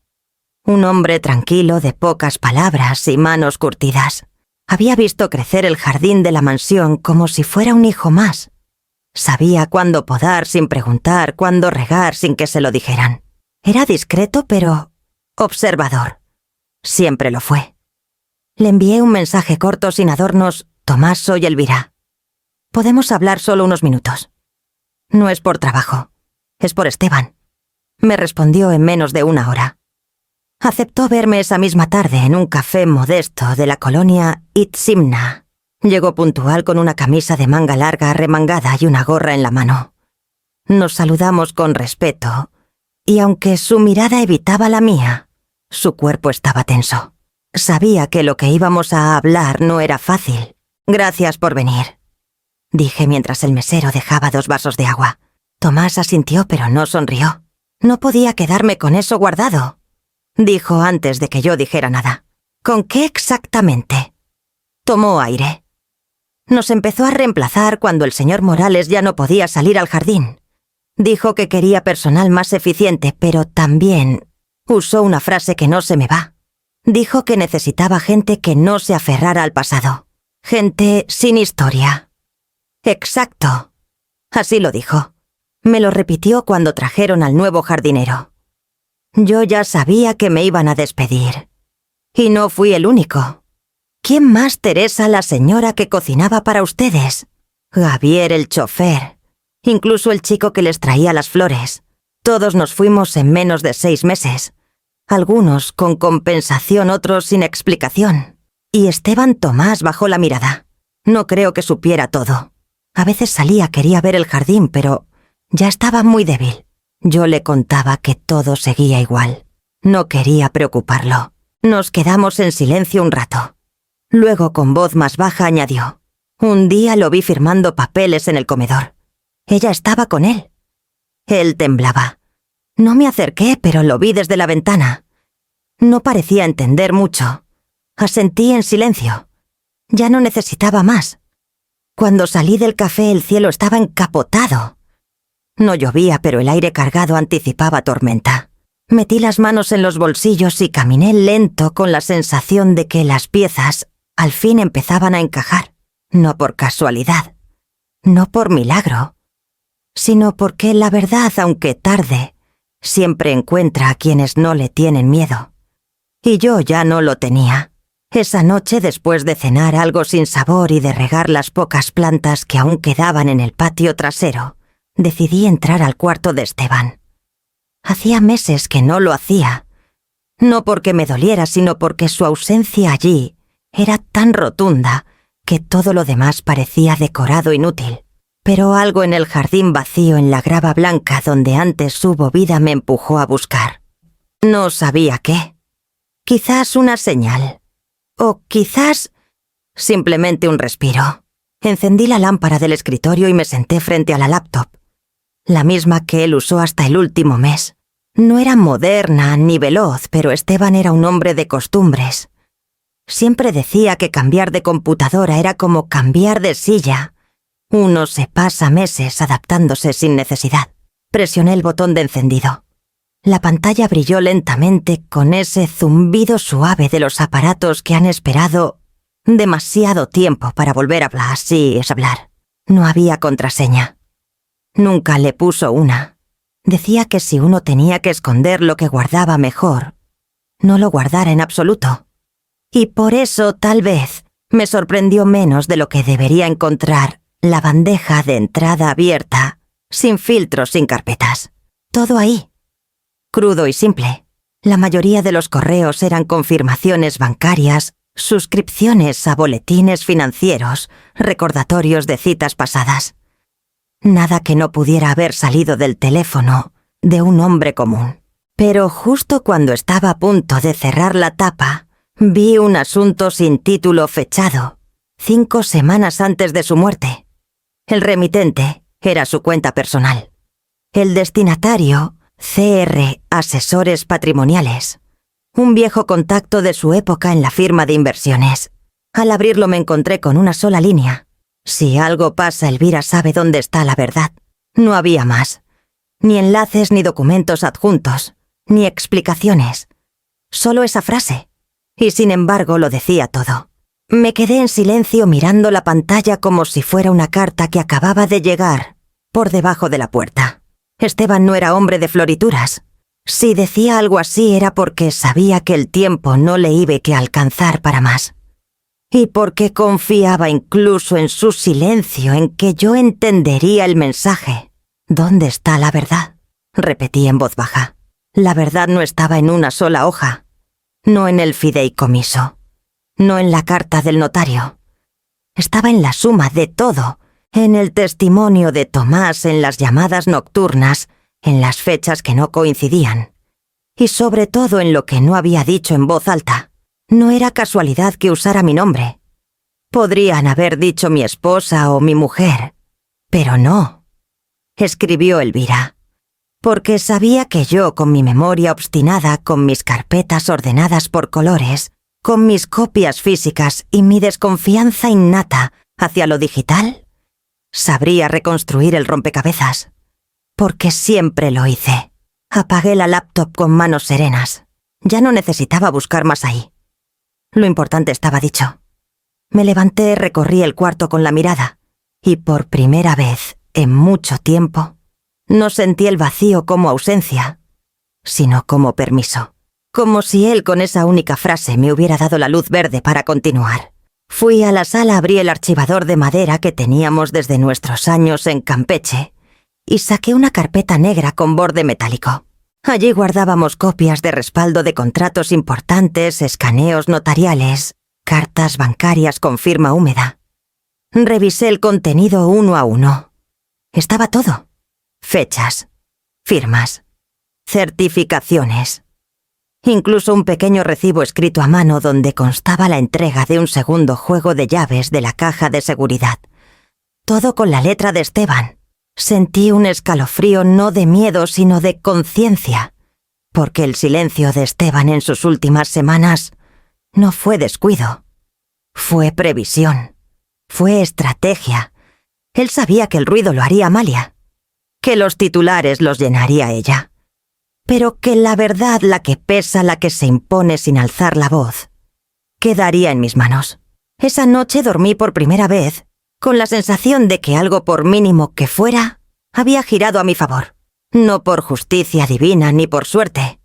Un hombre tranquilo, de pocas palabras y manos curtidas. Había visto crecer el jardín de la mansión como si fuera un hijo más. Sabía cuándo podar sin preguntar, cuándo regar sin que se lo dijeran. Era discreto, pero observador. Siempre lo fue. Le envié un mensaje corto sin adornos: Tomás, soy Elvira. Podemos hablar solo unos minutos. No es por trabajo, es por Esteban. Me respondió en menos de una hora. Aceptó verme esa misma tarde en un café modesto de la colonia Itzimna. Llegó puntual con una camisa de manga larga arremangada y una gorra en la mano. Nos saludamos con respeto, y aunque su mirada evitaba la mía, su cuerpo estaba tenso. Sabía que lo que íbamos a hablar no era fácil. Gracias por venir, dije mientras el mesero dejaba 2 vasos de agua. Tomás asintió, pero no sonrió. No podía quedarme con eso guardado, dijo antes de que yo dijera nada. ¿Con qué exactamente? Tomó aire. Nos empezó a reemplazar cuando el señor Morales ya no podía salir al jardín. Dijo que quería personal más eficiente, pero también usó una frase que no se me va. Dijo que necesitaba gente que no se aferrara al pasado. Gente sin historia. Exacto. Así lo dijo. Me lo repitió cuando trajeron al nuevo jardinero. Yo ya sabía que me iban a despedir. Y no fui el único. ¿Quién más, Teresa, la señora que cocinaba para ustedes? Javier, el chofer. Incluso el chico que les traía las flores. Todos nos fuimos en menos de 6 meses. Algunos con compensación, otros sin explicación. Y Esteban Tomás bajó la mirada. No creo que supiera todo. A veces salía, quería ver el jardín, pero ya estaba muy débil. Yo le contaba que todo seguía igual. No quería preocuparlo. Nos quedamos en silencio un rato. Luego, con voz más baja, añadió: un día lo vi firmando papeles en el comedor. Ella estaba con él. Él temblaba. No me acerqué, pero lo vi desde la ventana. No parecía entender mucho. Asentí en silencio. Ya no necesitaba más. Cuando salí del café, el cielo estaba encapotado. No llovía, pero el aire cargado anticipaba tormenta. Metí las manos en los bolsillos y caminé lento con la sensación de que las piezas al fin empezaban a encajar. No por casualidad, no por milagro, sino porque la verdad, aunque tarde, siempre encuentra a quienes no le tienen miedo. Y yo ya no lo tenía. Esa noche, después de cenar algo sin sabor y de regar las pocas plantas que aún quedaban en el patio trasero, decidí entrar al cuarto de Esteban. Hacía meses que no lo hacía. No porque me doliera, sino porque su ausencia allí era tan rotunda que todo lo demás parecía decorado inútil. Pero algo en el jardín vacío, en la grava blanca donde antes hubo vida, me empujó a buscar. No sabía qué. Quizás una señal. O quizás simplemente un respiro. Encendí la lámpara del escritorio y me senté frente a la laptop. La misma que él usó hasta el último mes. No era moderna ni veloz, pero Esteban era un hombre de costumbres. Siempre decía que cambiar de computadora era como cambiar de silla. Uno se pasa meses adaptándose sin necesidad. Presioné el botón de encendido. La pantalla brilló lentamente con ese zumbido suave de los aparatos que han esperado demasiado tiempo para volver a hablar. Sí, es hablar. No había contraseña. Nunca le puso una. Decía que si uno tenía que esconder lo que guardaba, mejor no lo guardara en absoluto. Y por eso, tal vez, me sorprendió menos de lo que debería encontrar la bandeja de entrada abierta, sin filtros, sin carpetas. Todo ahí. Crudo y simple. La mayoría de los correos eran confirmaciones bancarias, suscripciones a boletines financieros, recordatorios de citas pasadas. Nada que no pudiera haber salido del teléfono de un hombre común. Pero justo cuando estaba a punto de cerrar la tapa, vi un asunto sin título fechado, 5 semanas antes de su muerte. El remitente era su cuenta personal. El destinatario, CR Asesores Patrimoniales. Un viejo contacto de su época en la firma de inversiones. Al abrirlo me encontré con una sola línea. Si algo pasa, Elvira sabe dónde está la verdad. No había más. Ni enlaces, ni documentos adjuntos, ni explicaciones. Solo esa frase. Y sin embargo lo decía todo. Me quedé en silencio mirando la pantalla como si fuera una carta que acababa de llegar por debajo de la puerta. Esteban no era hombre de florituras. Si decía algo así era porque sabía que el tiempo no le iba a alcanzar para más. Y porque confiaba incluso en su silencio, en que yo entendería el mensaje. ¿Dónde está la verdad?, repetí en voz baja. La verdad no estaba en una sola hoja. No en el fideicomiso. No en la carta del notario. Estaba en la suma de todo. En el testimonio de Tomás, en las llamadas nocturnas, en las fechas que no coincidían. Y sobre todo en lo que no había dicho en voz alta. No era casualidad que usara mi nombre. Podrían haber dicho mi esposa o mi mujer, pero no. Escribió Elvira, porque sabía que yo, con mi memoria obstinada, con mis carpetas ordenadas por colores, con mis copias físicas y mi desconfianza innata hacia lo digital, sabría reconstruir el rompecabezas. Porque siempre lo hice. Apagué la laptop con manos serenas. Ya no necesitaba buscar más ahí. Lo importante estaba dicho. Me levanté, recorrí el cuarto con la mirada, y por primera vez en mucho tiempo, No sentí el vacío como ausencia, sino como permiso. Como si él con esa única frase me hubiera dado la luz verde para continuar. Fui a la sala, abrí el archivador de madera que teníamos desde nuestros años en Campeche y saqué una carpeta negra con borde metálico. Allí guardábamos copias de respaldo de contratos importantes, escaneos notariales, cartas bancarias con firma húmeda. Revisé el contenido uno a uno. Estaba todo. Fechas, firmas, certificaciones. Incluso un pequeño recibo escrito a mano donde constaba la entrega de un segundo juego de llaves de la caja de seguridad. Todo con la letra de Esteban. Sentí un escalofrío no de miedo sino de conciencia, porque el silencio de Esteban en sus últimas semanas no fue descuido. Fue previsión. Fue estrategia. Él sabía que el ruido lo haría Amalia, que los titulares los llenaría ella, pero que la verdad, la que pesa, la que se impone sin alzar la voz, quedaría en mis manos. Esa noche dormí por primera vez con la sensación de que algo, por mínimo que fuera, había girado a mi favor. No por justicia divina ni por suerte,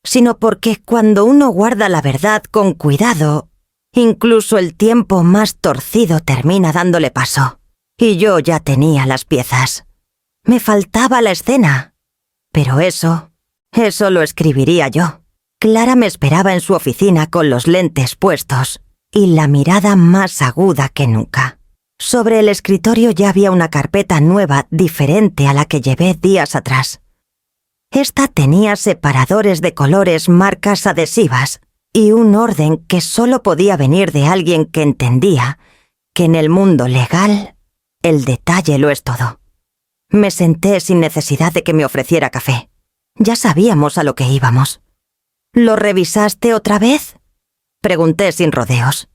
sino porque cuando uno guarda la verdad con cuidado, incluso el tiempo más torcido termina dándole paso. Y yo ya tenía las piezas. Me faltaba la escena. Pero eso lo escribiría yo. Clara me esperaba en su oficina con los lentes puestos y la mirada más aguda que nunca. Sobre el escritorio ya había una carpeta nueva, diferente a la que llevé días atrás. Esta tenía separadores de colores, marcas adhesivas y un orden que solo podía venir de alguien que entendía que en el mundo legal el detalle lo es todo. Me senté sin necesidad de que me ofreciera café. Ya sabíamos a lo que íbamos. ¿Lo revisaste otra vez?, pregunté sin rodeos.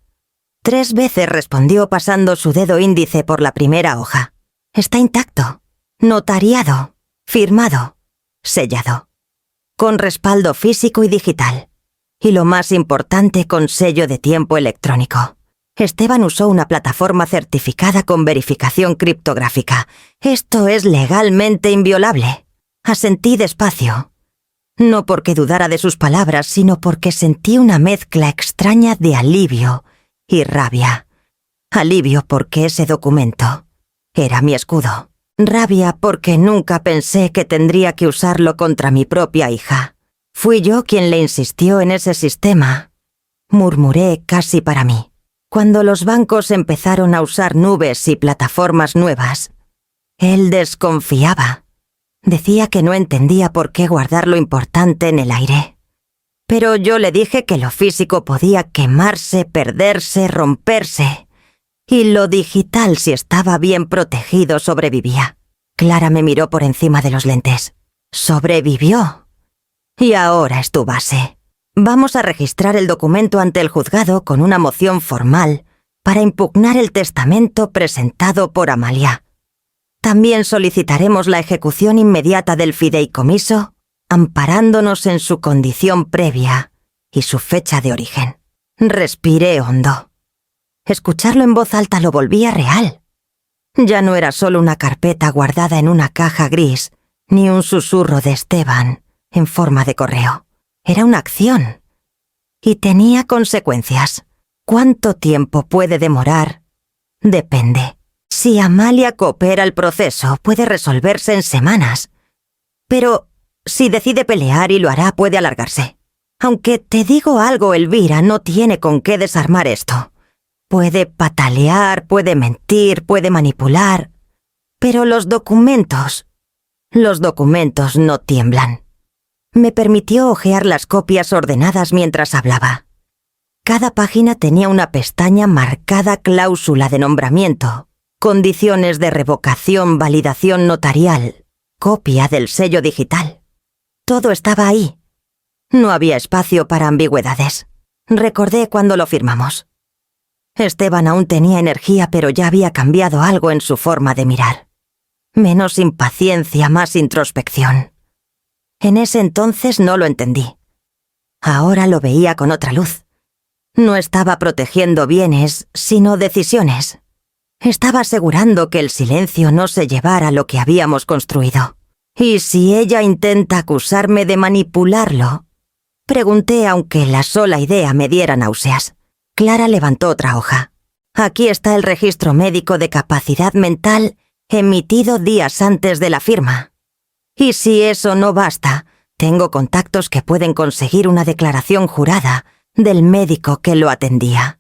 3 veces respondió pasando su dedo índice por la primera hoja. Está intacto, notariado, firmado, sellado, con respaldo físico y digital, y lo más importante, con sello de tiempo electrónico. Esteban usó una plataforma certificada con verificación criptográfica. Esto es legalmente inviolable. Asentí despacio. No porque dudara de sus palabras, sino porque sentí una mezcla extraña de alivio y rabia. Alivio porque ese documento era mi escudo. Rabia porque nunca pensé que tendría que usarlo contra mi propia hija. Fui yo quien le insistió en ese sistema. Murmuré casi para mí. Cuando los bancos empezaron a usar nubes y plataformas nuevas, él desconfiaba. Decía que no entendía por qué guardar lo importante en el aire. Pero yo le dije que lo físico podía quemarse, perderse, romperse. Y lo digital, si estaba bien protegido, sobrevivía. Clara me miró por encima de los lentes. Sobrevivió. Y ahora es tu base. Vamos a registrar el documento ante el juzgado con una moción formal para impugnar el testamento presentado por Amalia. También solicitaremos la ejecución inmediata del fideicomiso, amparándonos en su condición previa y su fecha de origen. Respiré hondo. Escucharlo en voz alta lo volvía real. Ya no era solo una carpeta guardada en una caja gris, ni un susurro de Esteban en forma de correo. Era una acción. Y tenía consecuencias. ¿Cuánto tiempo puede demorar? Depende. Si Amalia coopera el proceso, puede resolverse en semanas. Pero si decide pelear y lo hará, puede alargarse. Aunque te digo algo, Elvira, no tiene con qué desarmar esto. Puede patalear, puede mentir, puede manipular. Pero los documentos no tiemblan. Me permitió hojear las copias ordenadas mientras hablaba. Cada página tenía una pestaña marcada cláusula de nombramiento, condiciones de revocación, validación notarial, copia del sello digital. Todo estaba ahí. No había espacio para ambigüedades. Recordé cuando lo firmamos. Esteban aún tenía energía, pero ya había cambiado algo en su forma de mirar. Menos impaciencia, más introspección. En ese entonces no lo entendí. Ahora lo veía con otra luz. No estaba protegiendo bienes, sino decisiones. Estaba asegurando que el silencio no se llevara lo que habíamos construido. ¿Y si ella intenta acusarme de manipularlo? Pregunté, aunque la sola idea me diera náuseas. Clara levantó otra hoja. Aquí está el registro médico de capacidad mental emitido días antes de la firma. Y si eso no basta, tengo contactos que pueden conseguir una declaración jurada del médico que lo atendía.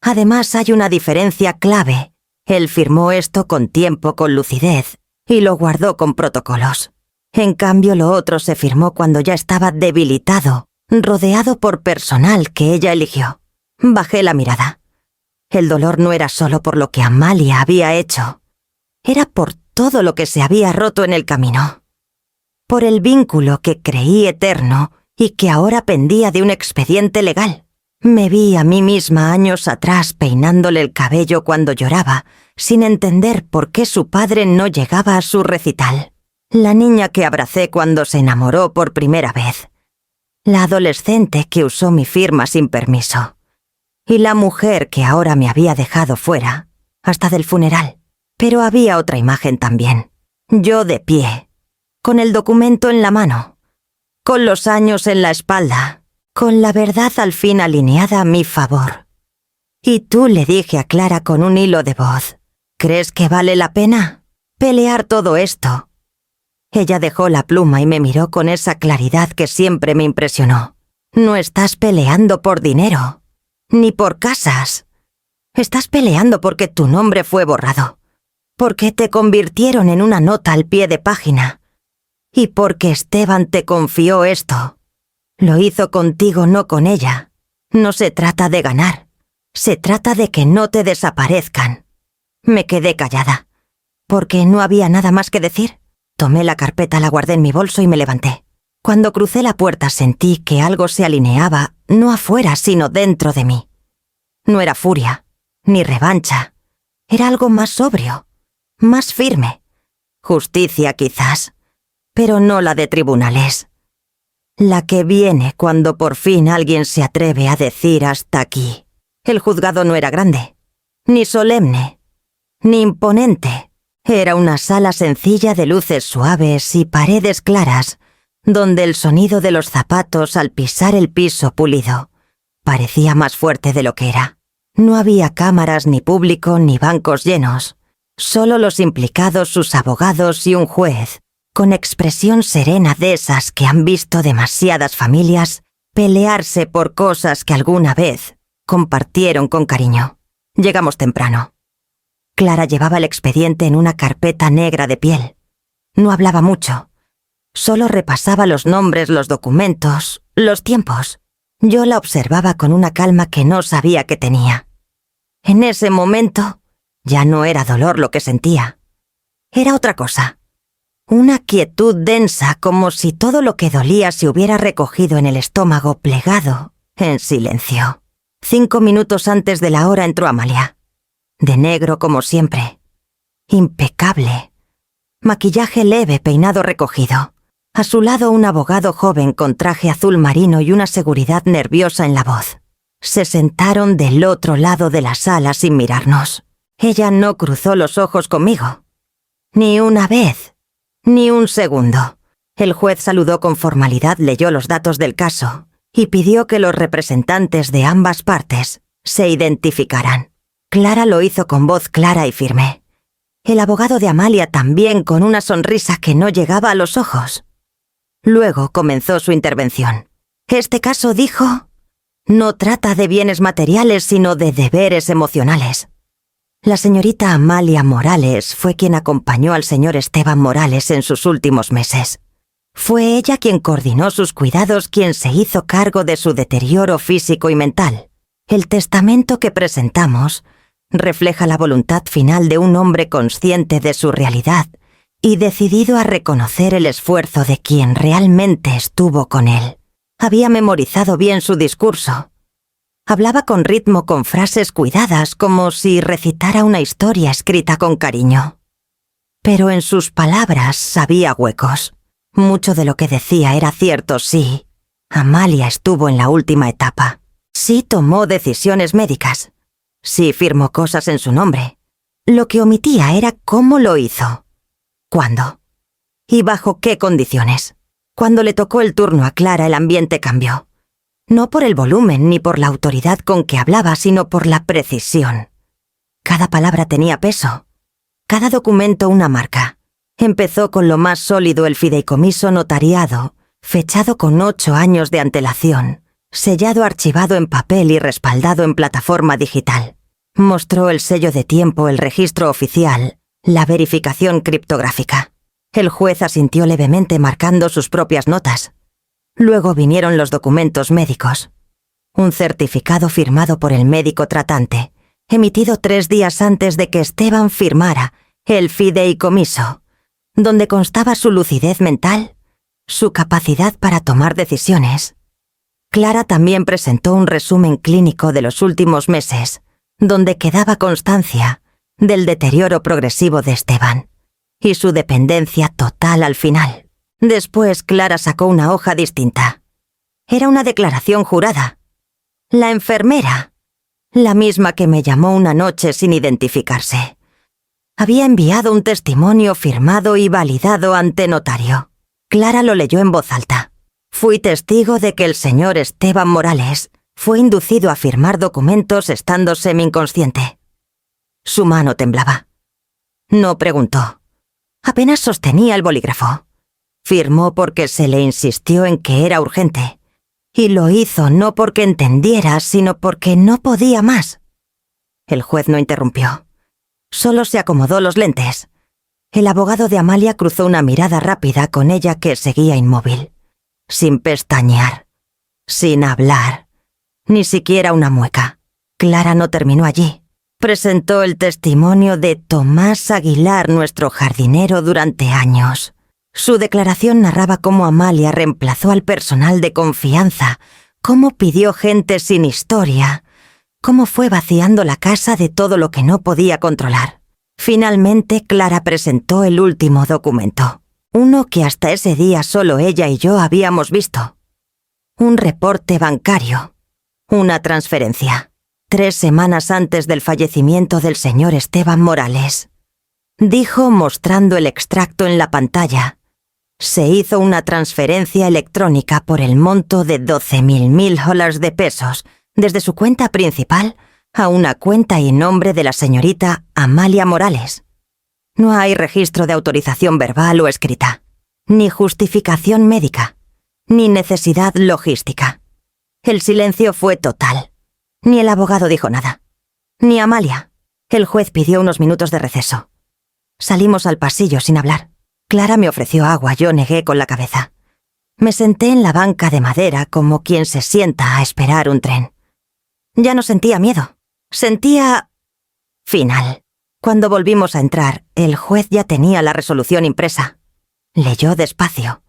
Además, hay una diferencia clave. Él firmó esto con tiempo, con lucidez, y lo guardó con protocolos. En cambio, lo otro se firmó cuando ya estaba debilitado, rodeado por personal que ella eligió. Bajé la mirada. El dolor no era solo por lo que Amalia había hecho. Era por todo lo que se había roto en el camino. Por el vínculo que creí eterno y que ahora pendía de un expediente legal. Me vi a mí misma años atrás peinándole el cabello cuando lloraba, sin entender por qué su padre no llegaba a su recital. La niña que abracé cuando se enamoró por primera vez. La adolescente que usó mi firma sin permiso. Y la mujer que ahora me había dejado fuera, hasta del funeral. Pero había otra imagen también. Yo de pie, con el documento en la mano, con los años en la espalda, con la verdad al fin alineada a mi favor. Y tú, le dije a Clara con un hilo de voz, ¿crees que vale la pena pelear todo esto? Ella dejó la pluma y me miró con esa claridad que siempre me impresionó. No estás peleando por dinero, ni por casas. Estás peleando porque tu nombre fue borrado, porque te convirtieron en una nota al pie de página, y porque Esteban te confió esto. Lo hizo contigo, no con ella. No se trata de ganar, se trata de que no te desaparezcan. Me quedé callada, porque no había nada más que decir. Tomé la carpeta, la guardé en mi bolso y me levanté. Cuando crucé la puerta sentí que algo se alineaba, no afuera, sino dentro de mí. No era furia, ni revancha. Era algo más sobrio, más firme. Justicia quizás, pero no la de tribunales. La que viene cuando por fin alguien se atreve a decir hasta aquí. El juzgado no era grande, ni solemne, ni imponente. Era una sala sencilla de luces suaves y paredes claras, donde el sonido de los zapatos al pisar el piso pulido parecía más fuerte de lo que era. No había cámaras, ni público, ni bancos llenos. Solo los implicados, sus abogados y un juez, con expresión serena de esas que han visto demasiadas familias pelearse por cosas que alguna vez compartieron con cariño. Llegamos temprano. Clara llevaba el expediente en una carpeta negra de piel. No hablaba mucho. Solo repasaba los nombres, los documentos, los tiempos. Yo la observaba con una calma que no sabía que tenía. En ese momento, ya no era dolor lo que sentía. Era otra cosa. Una quietud densa, como si todo lo que dolía se hubiera recogido en el estómago plegado, en silencio. 5 minutos antes de la hora entró Amalia. De negro como siempre. Impecable. Maquillaje leve, peinado recogido. A su lado un abogado joven con traje azul marino y una seguridad nerviosa en la voz. Se sentaron del otro lado de la sala sin mirarnos. Ella no cruzó los ojos conmigo. Ni una vez. Ni un segundo. El juez saludó con formalidad, leyó los datos del caso y pidió que los representantes de ambas partes se identificaran. Clara lo hizo con voz clara y firme. El abogado de Amalia también, con una sonrisa que no llegaba a los ojos. Luego comenzó su intervención. Este caso, dijo, no trata de bienes materiales, sino de deberes emocionales. La señorita Amalia Morales fue quien acompañó al señor Esteban Morales en sus últimos meses. Fue ella quien coordinó sus cuidados, quien se hizo cargo de su deterioro físico y mental. El testamento que presentamos refleja la voluntad final de un hombre consciente de su realidad y decidido a reconocer el esfuerzo de quien realmente estuvo con él. Había memorizado bien su discurso. Hablaba con ritmo, con frases cuidadas, como si recitara una historia escrita con cariño. Pero en sus palabras había huecos. Mucho de lo que decía era cierto, sí. Amalia estuvo en la última etapa. Sí tomó decisiones médicas. Sí firmó cosas en su nombre. Lo que omitía era cómo lo hizo. ¿Cuándo? ¿Y bajo qué condiciones? Cuando le tocó el turno a Clara, el ambiente cambió. No por el volumen ni por la autoridad con que hablaba, sino por la precisión. Cada palabra tenía peso. Cada documento una marca. Empezó con lo más sólido, el fideicomiso notariado, fechado con 8 años de antelación, sellado, archivado en papel y respaldado en plataforma digital. Mostró el sello de tiempo, el registro oficial, la verificación criptográfica. El juez asintió levemente marcando sus propias notas. Luego vinieron los documentos médicos. Un certificado firmado por el médico tratante, emitido 3 días antes de que Esteban firmara el fideicomiso, donde constaba su lucidez mental, su capacidad para tomar decisiones. Clara también presentó un resumen clínico de los últimos meses, donde quedaba constancia del deterioro progresivo de Esteban y su dependencia total al final. Después Clara sacó una hoja distinta. Era una declaración jurada. La enfermera, la misma que me llamó una noche sin identificarse, había enviado un testimonio firmado y validado ante notario. Clara lo leyó en voz alta. Fui testigo de que el señor Esteban Morales fue inducido a firmar documentos estando semi-inconsciente. Su mano temblaba. No preguntó. Apenas sostenía el bolígrafo. Firmó porque se le insistió en que era urgente. Y lo hizo no porque entendiera, sino porque no podía más. El juez no interrumpió. Solo se acomodó los lentes. El abogado de Amalia cruzó una mirada rápida con ella, que seguía inmóvil, sin pestañear, sin hablar, ni siquiera una mueca. Clara no terminó allí. Presentó el testimonio de Tomás Aguilar, nuestro jardinero durante años. Su declaración narraba cómo Amalia reemplazó al personal de confianza, cómo pidió gente sin historia, cómo fue vaciando la casa de todo lo que no podía controlar. Finalmente, Clara presentó el último documento, uno que hasta ese día solo ella y yo habíamos visto. Un reporte bancario, una transferencia, 3 semanas antes del fallecimiento del señor Esteban Morales. Dijo, mostrando el extracto en la pantalla: se hizo una transferencia electrónica por el monto de $12,000 de pesos desde su cuenta principal a una cuenta y nombre de la señorita Amalia Morales. No hay registro de autorización verbal o escrita, ni justificación médica, ni necesidad logística. El silencio fue total. Ni el abogado dijo nada, ni Amalia. El juez pidió unos minutos de receso. Salimos al pasillo sin hablar. Clara me ofreció agua, yo negué con la cabeza. Me senté en la banca de madera como quien se sienta a esperar un tren. Ya no sentía miedo, sentía final. Cuando volvimos a entrar, el juez ya tenía la resolución impresa. Leyó despacio,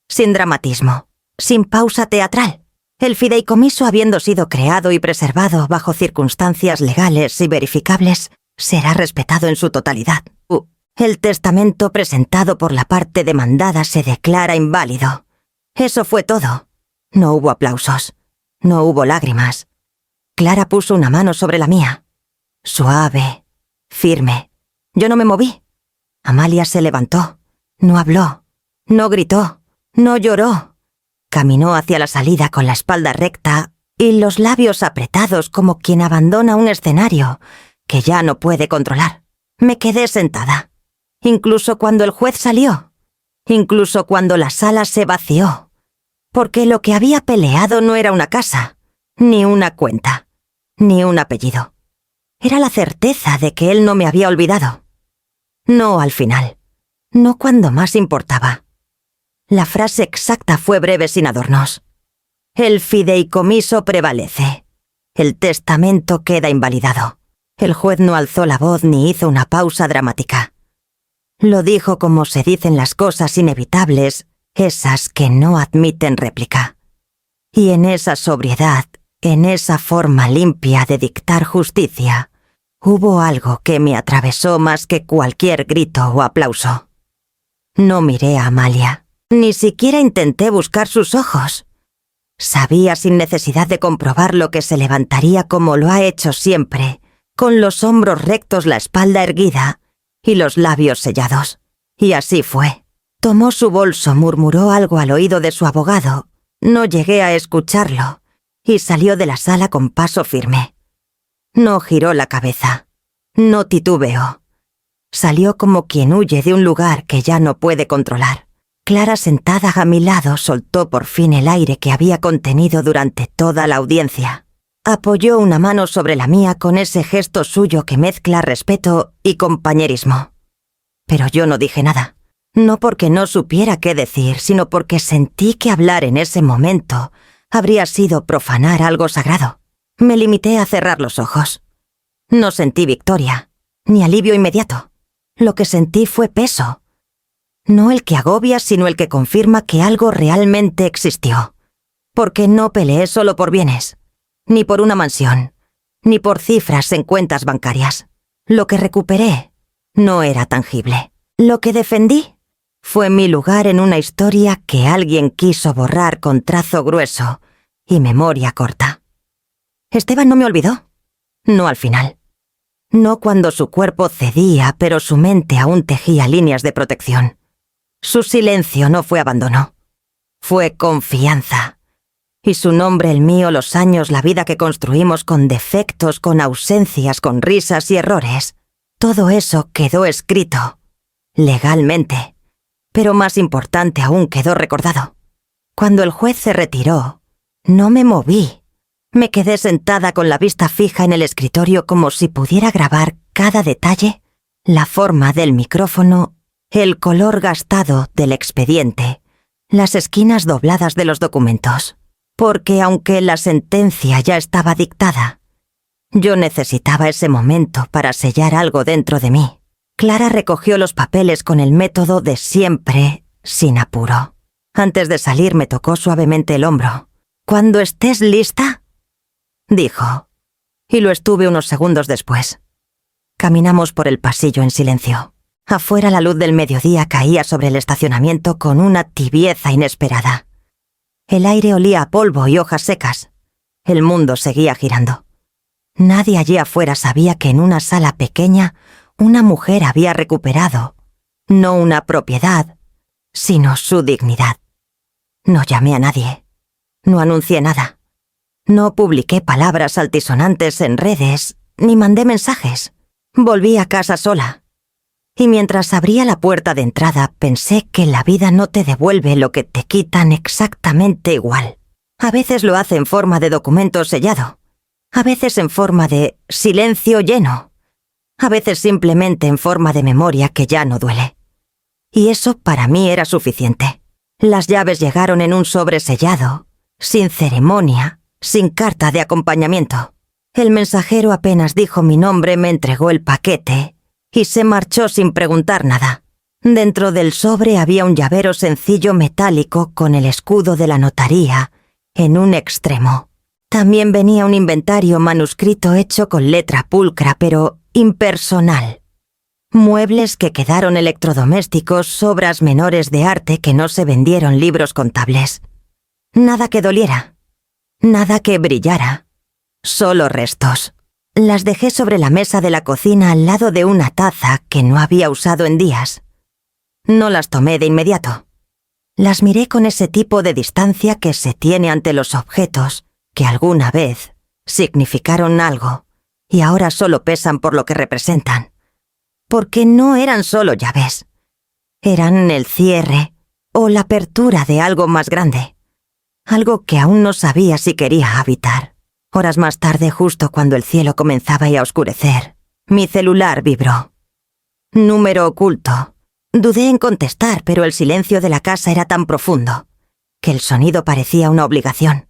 sin dramatismo, sin pausa teatral. El fideicomiso, habiendo sido creado y preservado bajo circunstancias legales y verificables, será respetado en su totalidad. El testamento presentado por la parte demandada se declara inválido. Eso fue todo. No hubo aplausos. No hubo lágrimas. Clara puso una mano sobre la mía. Suave, firme. Yo no me moví. Amalia se levantó. No habló. No gritó. No lloró. Caminó hacia la salida con la espalda recta y los labios apretados, como quien abandona un escenario que ya no puede controlar. Me quedé sentada. Incluso cuando el juez salió, incluso cuando la sala se vació, porque lo que había peleado no era una casa, ni una cuenta, ni un apellido. Era la certeza de que él no me había olvidado. No al final, no cuando más importaba. La frase exacta fue breve, sin adornos. El fideicomiso prevalece. El testamento queda invalidado. El juez no alzó la voz ni hizo una pausa dramática. Lo dijo como se dicen las cosas inevitables, esas que no admiten réplica. Y en esa sobriedad, en esa forma limpia de dictar justicia, hubo algo que me atravesó más que cualquier grito o aplauso. No miré a Amalia, ni siquiera intenté buscar sus ojos. Sabía sin necesidad de comprobarlo que se levantaría como lo ha hecho siempre, con los hombros rectos, la espalda erguida y los labios sellados. Y así fue. Tomó su bolso, murmuró algo al oído de su abogado. No llegué a escucharlo, y salió de la sala con paso firme. No giró la cabeza. No titubeó. Salió como quien huye de un lugar que ya no puede controlar. Clara, sentada a mi lado, soltó por fin el aire que había contenido durante toda la audiencia. Apoyó una mano sobre la mía con ese gesto suyo que mezcla respeto y compañerismo. Pero yo no dije nada. No porque no supiera qué decir, sino porque sentí que hablar en ese momento habría sido profanar algo sagrado. Me limité a cerrar los ojos. No sentí victoria, ni alivio inmediato. Lo que sentí fue peso. No el que agobia, sino el que confirma que algo realmente existió. Porque no peleé solo por bienes, ni por una mansión, ni por cifras en cuentas bancarias. Lo que recuperé no era tangible. Lo que defendí fue mi lugar en una historia que alguien quiso borrar con trazo grueso y memoria corta. Esteban no me olvidó. No al final. No cuando su cuerpo cedía, pero su mente aún tejía líneas de protección. Su silencio no fue abandono. Fue confianza. Y su nombre, el mío, los años, la vida que construimos con defectos, con ausencias, con risas y errores. Todo eso quedó escrito. Legalmente. Pero más importante aún, quedó recordado. Cuando el juez se retiró, no me moví. Me quedé sentada con la vista fija en el escritorio como si pudiera grabar cada detalle, la forma del micrófono, el color gastado del expediente, las esquinas dobladas de los documentos. Porque aunque la sentencia ya estaba dictada, yo necesitaba ese momento para sellar algo dentro de mí. Clara recogió los papeles con el método de siempre, sin apuro. Antes de salir me tocó suavemente el hombro. «Cuando estés lista», dijo, y lo estuve unos segundos después. Caminamos por el pasillo en silencio. Afuera la luz del mediodía caía sobre el estacionamiento con una tibieza inesperada. El aire olía a polvo y hojas secas. El mundo seguía girando. Nadie allí afuera sabía que en una sala pequeña una mujer había recuperado, no una propiedad, sino su dignidad. No llamé a nadie. No anuncié nada. No publiqué palabras altisonantes en redes, ni mandé mensajes. Volví a casa sola. Y mientras abría la puerta de entrada, pensé que la vida no te devuelve lo que te quitan exactamente igual. A veces lo hace en forma de documento sellado. A veces en forma de silencio lleno. A veces simplemente en forma de memoria que ya no duele. Y eso para mí era suficiente. Las llaves llegaron en un sobre sellado, sin ceremonia, sin carta de acompañamiento. El mensajero apenas dijo mi nombre, me entregó el paquete y se marchó sin preguntar nada. Dentro del sobre había un llavero sencillo metálico con el escudo de la notaría en un extremo. También venía un inventario manuscrito hecho con letra pulcra, pero impersonal. Muebles que quedaron electrodomésticos, obras menores de arte que no se vendieron, libros contables. Nada que doliera. Nada que brillara. Solo restos. Las dejé sobre la mesa de la cocina al lado de una taza que no había usado en días. No las tomé de inmediato. Las miré con ese tipo de distancia que se tiene ante los objetos que alguna vez significaron algo y ahora solo pesan por lo que representan. Porque no eran solo llaves. Eran el cierre o la apertura de algo más grande. Algo que aún no sabía si quería habitar. Horas más tarde, justo cuando el cielo comenzaba a oscurecer, mi celular vibró. Número oculto. Dudé en contestar, pero el silencio de la casa era tan profundo que el sonido parecía una obligación.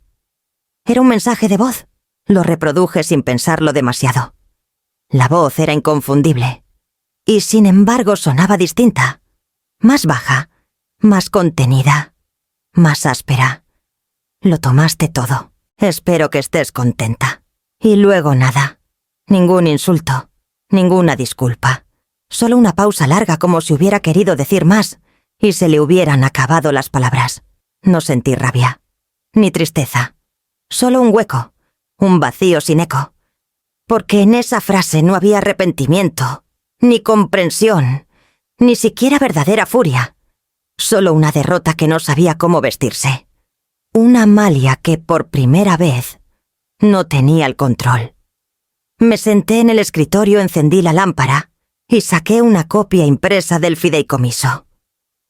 Era un mensaje de voz. Lo reproduje sin pensarlo demasiado. La voz era inconfundible. Y sin embargo sonaba distinta. Más baja, más contenida, más áspera. Lo tomaste todo. Espero que estés contenta. Y luego nada. Ningún insulto. Ninguna disculpa. Solo una pausa larga como si hubiera querido decir más y se le hubieran acabado las palabras. No sentí rabia. Ni tristeza. Solo un hueco. Un vacío sin eco. Porque en esa frase no había arrepentimiento, ni comprensión, ni siquiera verdadera furia. Solo una derrota que no sabía cómo vestirse. Una Amalia que por primera vez no tenía el control. Me senté en el escritorio, encendí la lámpara y saqué una copia impresa del fideicomiso.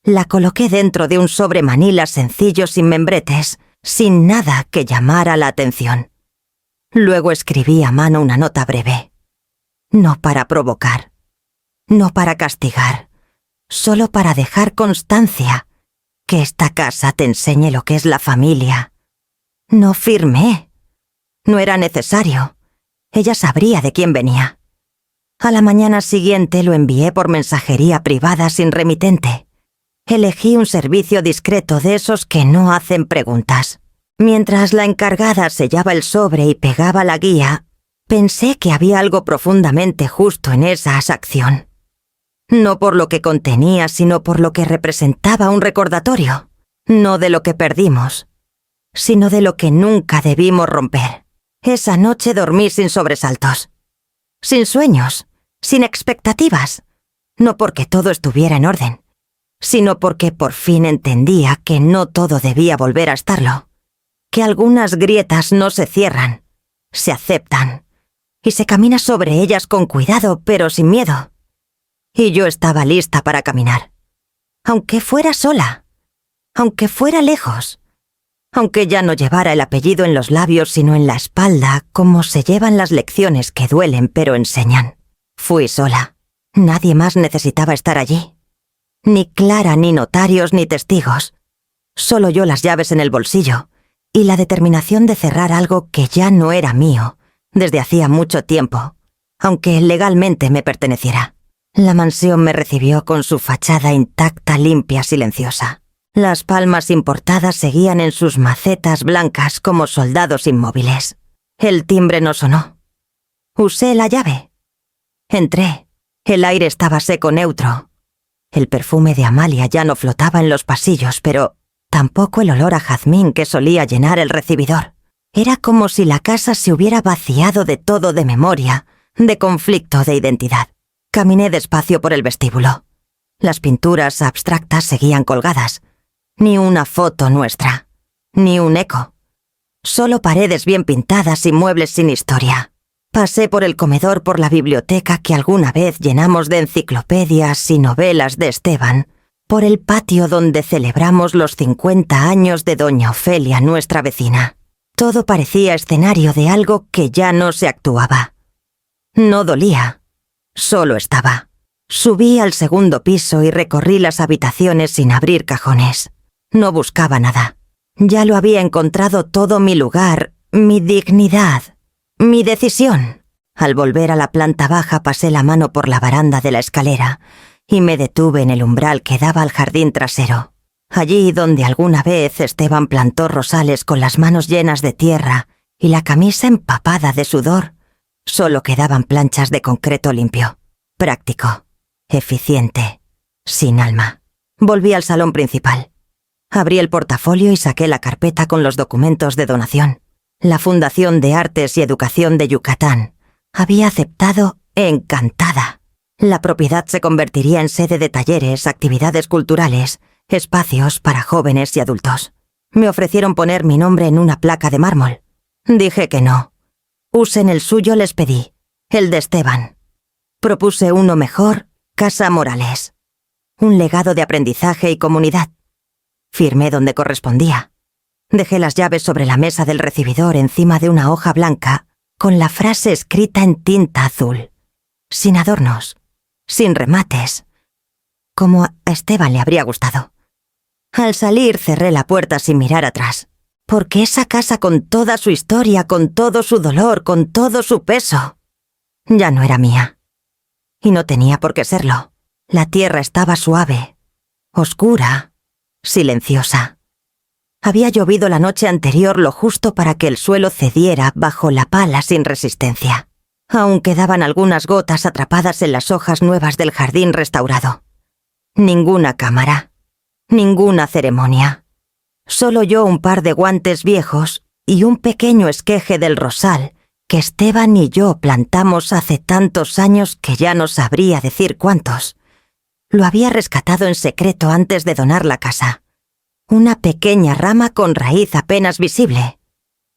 La coloqué dentro de un sobre manila sencillo sin membretes, sin nada que llamara la atención. Luego escribí a mano una nota breve. No para provocar, no para castigar, solo para dejar constancia, que esta casa te enseñe lo que es la familia. No firmé. No era necesario. Ella sabría de quién venía. A la mañana siguiente lo envié por mensajería privada sin remitente. Elegí un servicio discreto de esos que no hacen preguntas. Mientras la encargada sellaba el sobre y pegaba la guía, pensé que había algo profundamente justo en esa acción. No por lo que contenía, sino por lo que representaba un recordatorio. No de lo que perdimos, sino de lo que nunca debimos romper. Esa noche dormí sin sobresaltos, sin sueños, sin expectativas. No porque todo estuviera en orden, sino porque por fin entendía que no todo debía volver a estarlo. Que algunas grietas no se cierran, se aceptan, y se camina sobre ellas con cuidado pero sin miedo. Y yo estaba lista para caminar. Aunque fuera sola, aunque fuera lejos, aunque ya no llevara el apellido en los labios sino en la espalda, como se llevan las lecciones que duelen pero enseñan. Fui sola. Nadie más necesitaba estar allí. Ni Clara, ni notarios, ni testigos. Solo yo, las llaves en el bolsillo y la determinación de cerrar algo que ya no era mío desde hacía mucho tiempo, aunque legalmente me perteneciera. La mansión me recibió con su fachada intacta, limpia, silenciosa. Las palmas importadas seguían en sus macetas blancas como soldados inmóviles. El timbre no sonó. Usé la llave. Entré. El aire estaba seco, neutro. El perfume de Amalia ya no flotaba en los pasillos, pero tampoco el olor a jazmín que solía llenar el recibidor. Era como si la casa se hubiera vaciado de todo, de memoria, de conflicto, de identidad. Caminé despacio por el vestíbulo. Las pinturas abstractas seguían colgadas. Ni una foto nuestra, ni un eco. Solo paredes bien pintadas y muebles sin historia. Pasé por el comedor, por la biblioteca que alguna vez llenamos de enciclopedias y novelas de Esteban, por el patio donde celebramos los 50 años de doña Ofelia, nuestra vecina. Todo parecía escenario de algo que ya no se actuaba. No dolía, solo estaba. Subí al segundo piso y recorrí las habitaciones sin abrir cajones. No buscaba nada. Ya lo había encontrado todo: mi lugar, mi dignidad, mi decisión. Al volver a la planta baja pasé la mano por la baranda de la escalera y me detuve en el umbral que daba al jardín trasero. Allí donde alguna vez Esteban plantó rosales con las manos llenas de tierra y la camisa empapada de sudor, solo quedaban planchas de concreto limpio, práctico, eficiente, sin alma. Volví al salón principal. Abrí el portafolio y saqué la carpeta con los documentos de donación. La Fundación de Artes y Educación de Yucatán había aceptado encantada. La propiedad se convertiría en sede de talleres, actividades culturales, espacios para jóvenes y adultos. Me ofrecieron poner mi nombre en una placa de mármol. Dije que no. Usen el suyo, les pedí, el de Esteban. Propuse uno mejor: Casa Morales. Un legado de aprendizaje y comunidad. Firmé donde correspondía. Dejé las llaves sobre la mesa del recibidor encima de una hoja blanca con la frase escrita en tinta azul. Sin adornos, sin remates, como a Esteban le habría gustado. Al salir cerré la puerta sin mirar atrás, porque esa casa, con toda su historia, con todo su dolor, con todo su peso, ya no era mía. Y no tenía por qué serlo. La tierra estaba suave, oscura, silenciosa. Había llovido la noche anterior lo justo para que el suelo cediera bajo la pala sin resistencia. Aún quedaban algunas gotas atrapadas en las hojas nuevas del jardín restaurado. Ninguna cámara, ninguna ceremonia. Solo yo, un par de guantes viejos y un pequeño esqueje del rosal que Esteban y yo plantamos hace tantos años que ya no sabría decir cuántos. Lo había rescatado en secreto antes de donar la casa. Una pequeña rama con raíz apenas visible.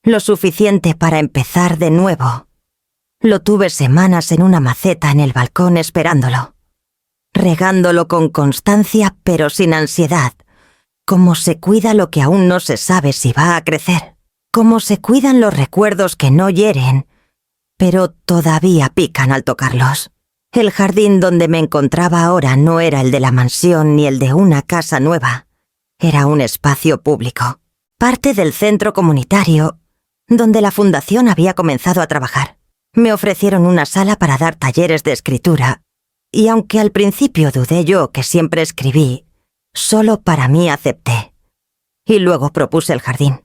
Lo suficiente para empezar de nuevo. Lo tuve semanas en una maceta en el balcón esperándolo. Regándolo con constancia pero sin ansiedad. Como se cuida lo que aún no se sabe si va a crecer. Como se cuidan los recuerdos que no hieren, pero todavía pican al tocarlos. El jardín donde me encontraba ahora no era el de la mansión ni el de una casa nueva. Era un espacio público, parte del centro comunitario, donde la fundación había comenzado a trabajar. Me ofrecieron una sala para dar talleres de escritura, y aunque al principio dudé yo que siempre escribí, solo para mí acepté. Y luego propuse el jardín.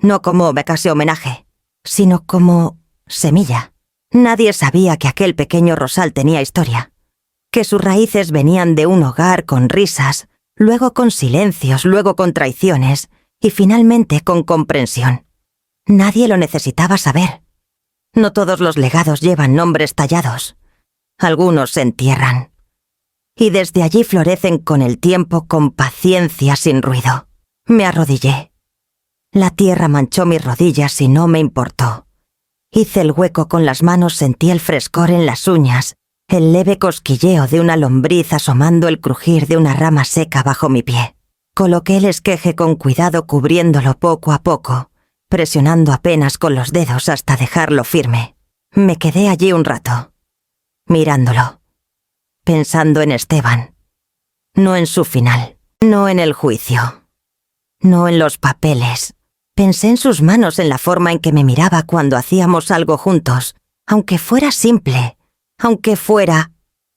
No como casi homenaje, sino como semilla. Nadie sabía que aquel pequeño rosal tenía historia, que sus raíces venían de un hogar con risas, luego con silencios, luego con traiciones y finalmente con comprensión. Nadie lo necesitaba saber. No todos los legados llevan nombres tallados. Algunos se entierran. Y desde allí florecen con el tiempo con paciencia sin ruido. Me arrodillé. La tierra manchó mis rodillas y no me importó. Hice el hueco con las manos, sentí el frescor en las uñas, el leve cosquilleo de una lombriz asomando el crujir de una rama seca bajo mi pie. Coloqué el esqueje con cuidado cubriéndolo poco a poco, presionando apenas con los dedos hasta dejarlo firme. Me quedé allí un rato, mirándolo, pensando en Esteban. No en su final, no en el juicio, no en los papeles. Pensé en sus manos, en la forma en que me miraba cuando hacíamos algo juntos, aunque fuera simple, aunque fuera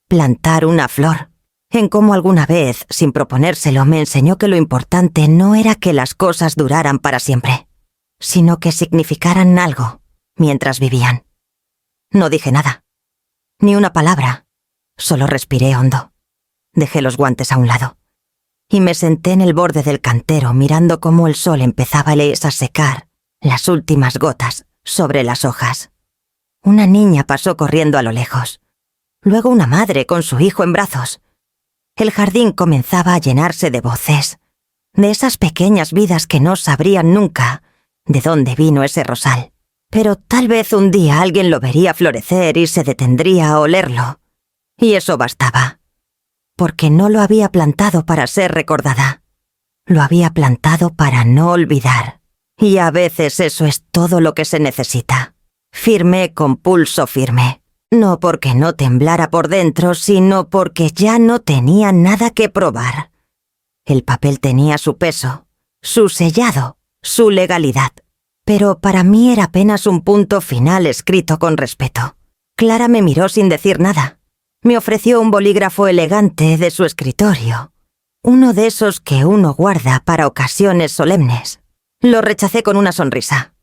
plantar una flor. En cómo alguna vez, sin proponérselo, me enseñó que lo importante no era que las cosas duraran para siempre, sino que significaran algo mientras vivían. No dije nada, ni una palabra, solo respiré hondo. Dejé los guantes a un lado. Y me senté en el borde del cantero mirando cómo el sol empezaba a secar las últimas gotas sobre las hojas. Una niña pasó corriendo a lo lejos. Luego una madre con su hijo en brazos. El jardín comenzaba a llenarse de voces, de esas pequeñas vidas que no sabrían nunca de dónde vino ese rosal. Pero tal vez un día alguien lo vería florecer y se detendría a olerlo. Y eso bastaba. Porque no lo había plantado para ser recordada. Lo había plantado para no olvidar. Y a veces eso es todo lo que se necesita. Firmé con pulso firme. No porque no temblara por dentro, sino porque ya no tenía nada que probar. El papel tenía su peso, su sellado, su legalidad. Pero para mí era apenas un punto final escrito con respeto. Clara me miró sin decir nada. Me ofreció un bolígrafo elegante de su escritorio, uno de esos que uno guarda para ocasiones solemnes. Lo rechacé con una sonrisa.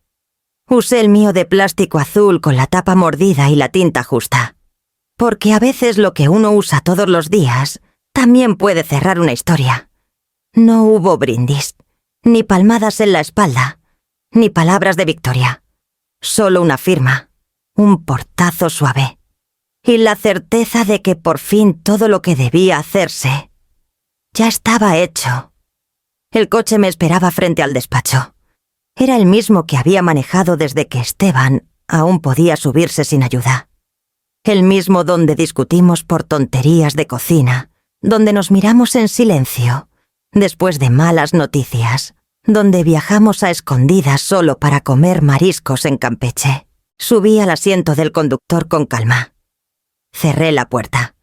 Usé el mío de plástico azul con la tapa mordida y la tinta justa, porque a veces lo que uno usa todos los días también puede cerrar una historia. No hubo brindis, ni palmadas en la espalda, ni palabras de victoria. Solo una firma, un portazo suave. Y la certeza de que por fin todo lo que debía hacerse ya estaba hecho. El coche me esperaba frente al despacho. Era el mismo que había manejado desde que Esteban aún podía subirse sin ayuda. El mismo donde discutimos por tonterías de cocina, donde nos miramos en silencio, después de malas noticias, donde viajamos a escondidas solo para comer mariscos en Campeche. Subí al asiento del conductor con calma. Cerré la puerta.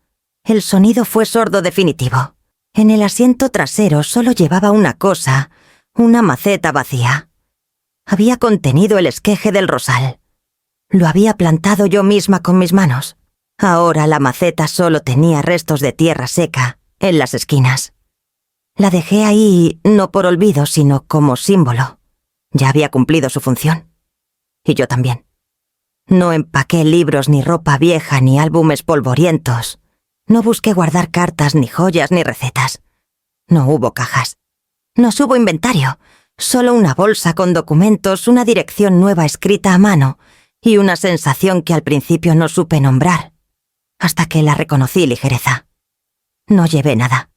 El sonido fue sordo definitivo. En el asiento trasero solo llevaba una cosa, una maceta vacía. Había contenido el esqueje del rosal. Lo había plantado yo misma con mis manos. Ahora la maceta solo tenía restos de tierra seca en las esquinas. La dejé ahí no por olvido, sino como símbolo. Ya había cumplido su función. Y yo también. No empaqué libros, ni ropa vieja, ni álbumes polvorientos. No busqué guardar cartas, ni joyas, ni recetas. No hubo cajas. No hubo inventario. Solo una bolsa con documentos, una dirección nueva escrita a mano y una sensación que al principio no supe nombrar, hasta que la reconocí ligereza. No llevé nada.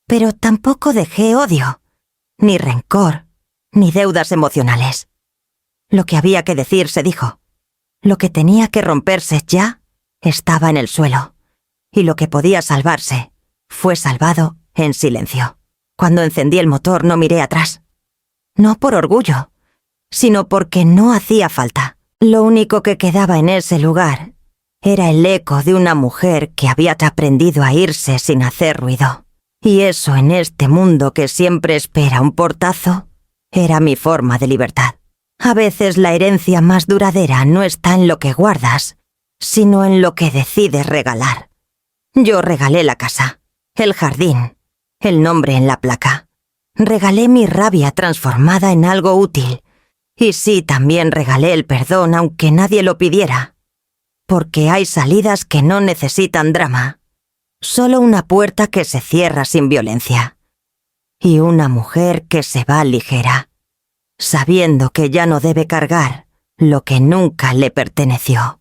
Pero tampoco dejé odio, ni rencor, ni deudas emocionales. Lo que había que decir se dijo. Lo que tenía que romperse ya estaba en el suelo, y lo que podía salvarse fue salvado en silencio. Cuando encendí el motor no miré atrás. No por orgullo, sino porque no hacía falta. Lo único que quedaba en ese lugar era el eco de una mujer que había aprendido a irse sin hacer ruido. Y eso en este mundo que siempre espera un portazo, era mi forma de libertad. A veces la herencia más duradera no está en lo que guardas, sino en lo que decides regalar. Yo regalé la casa, el jardín, el nombre en la placa. Regalé mi rabia transformada en algo útil. Y sí, también regalé el perdón aunque nadie lo pidiera. Porque hay salidas que no necesitan drama. Solo una puerta que se cierra sin violencia. Y una mujer que se va ligera, sabiendo que ya no debe cargar lo que nunca le perteneció.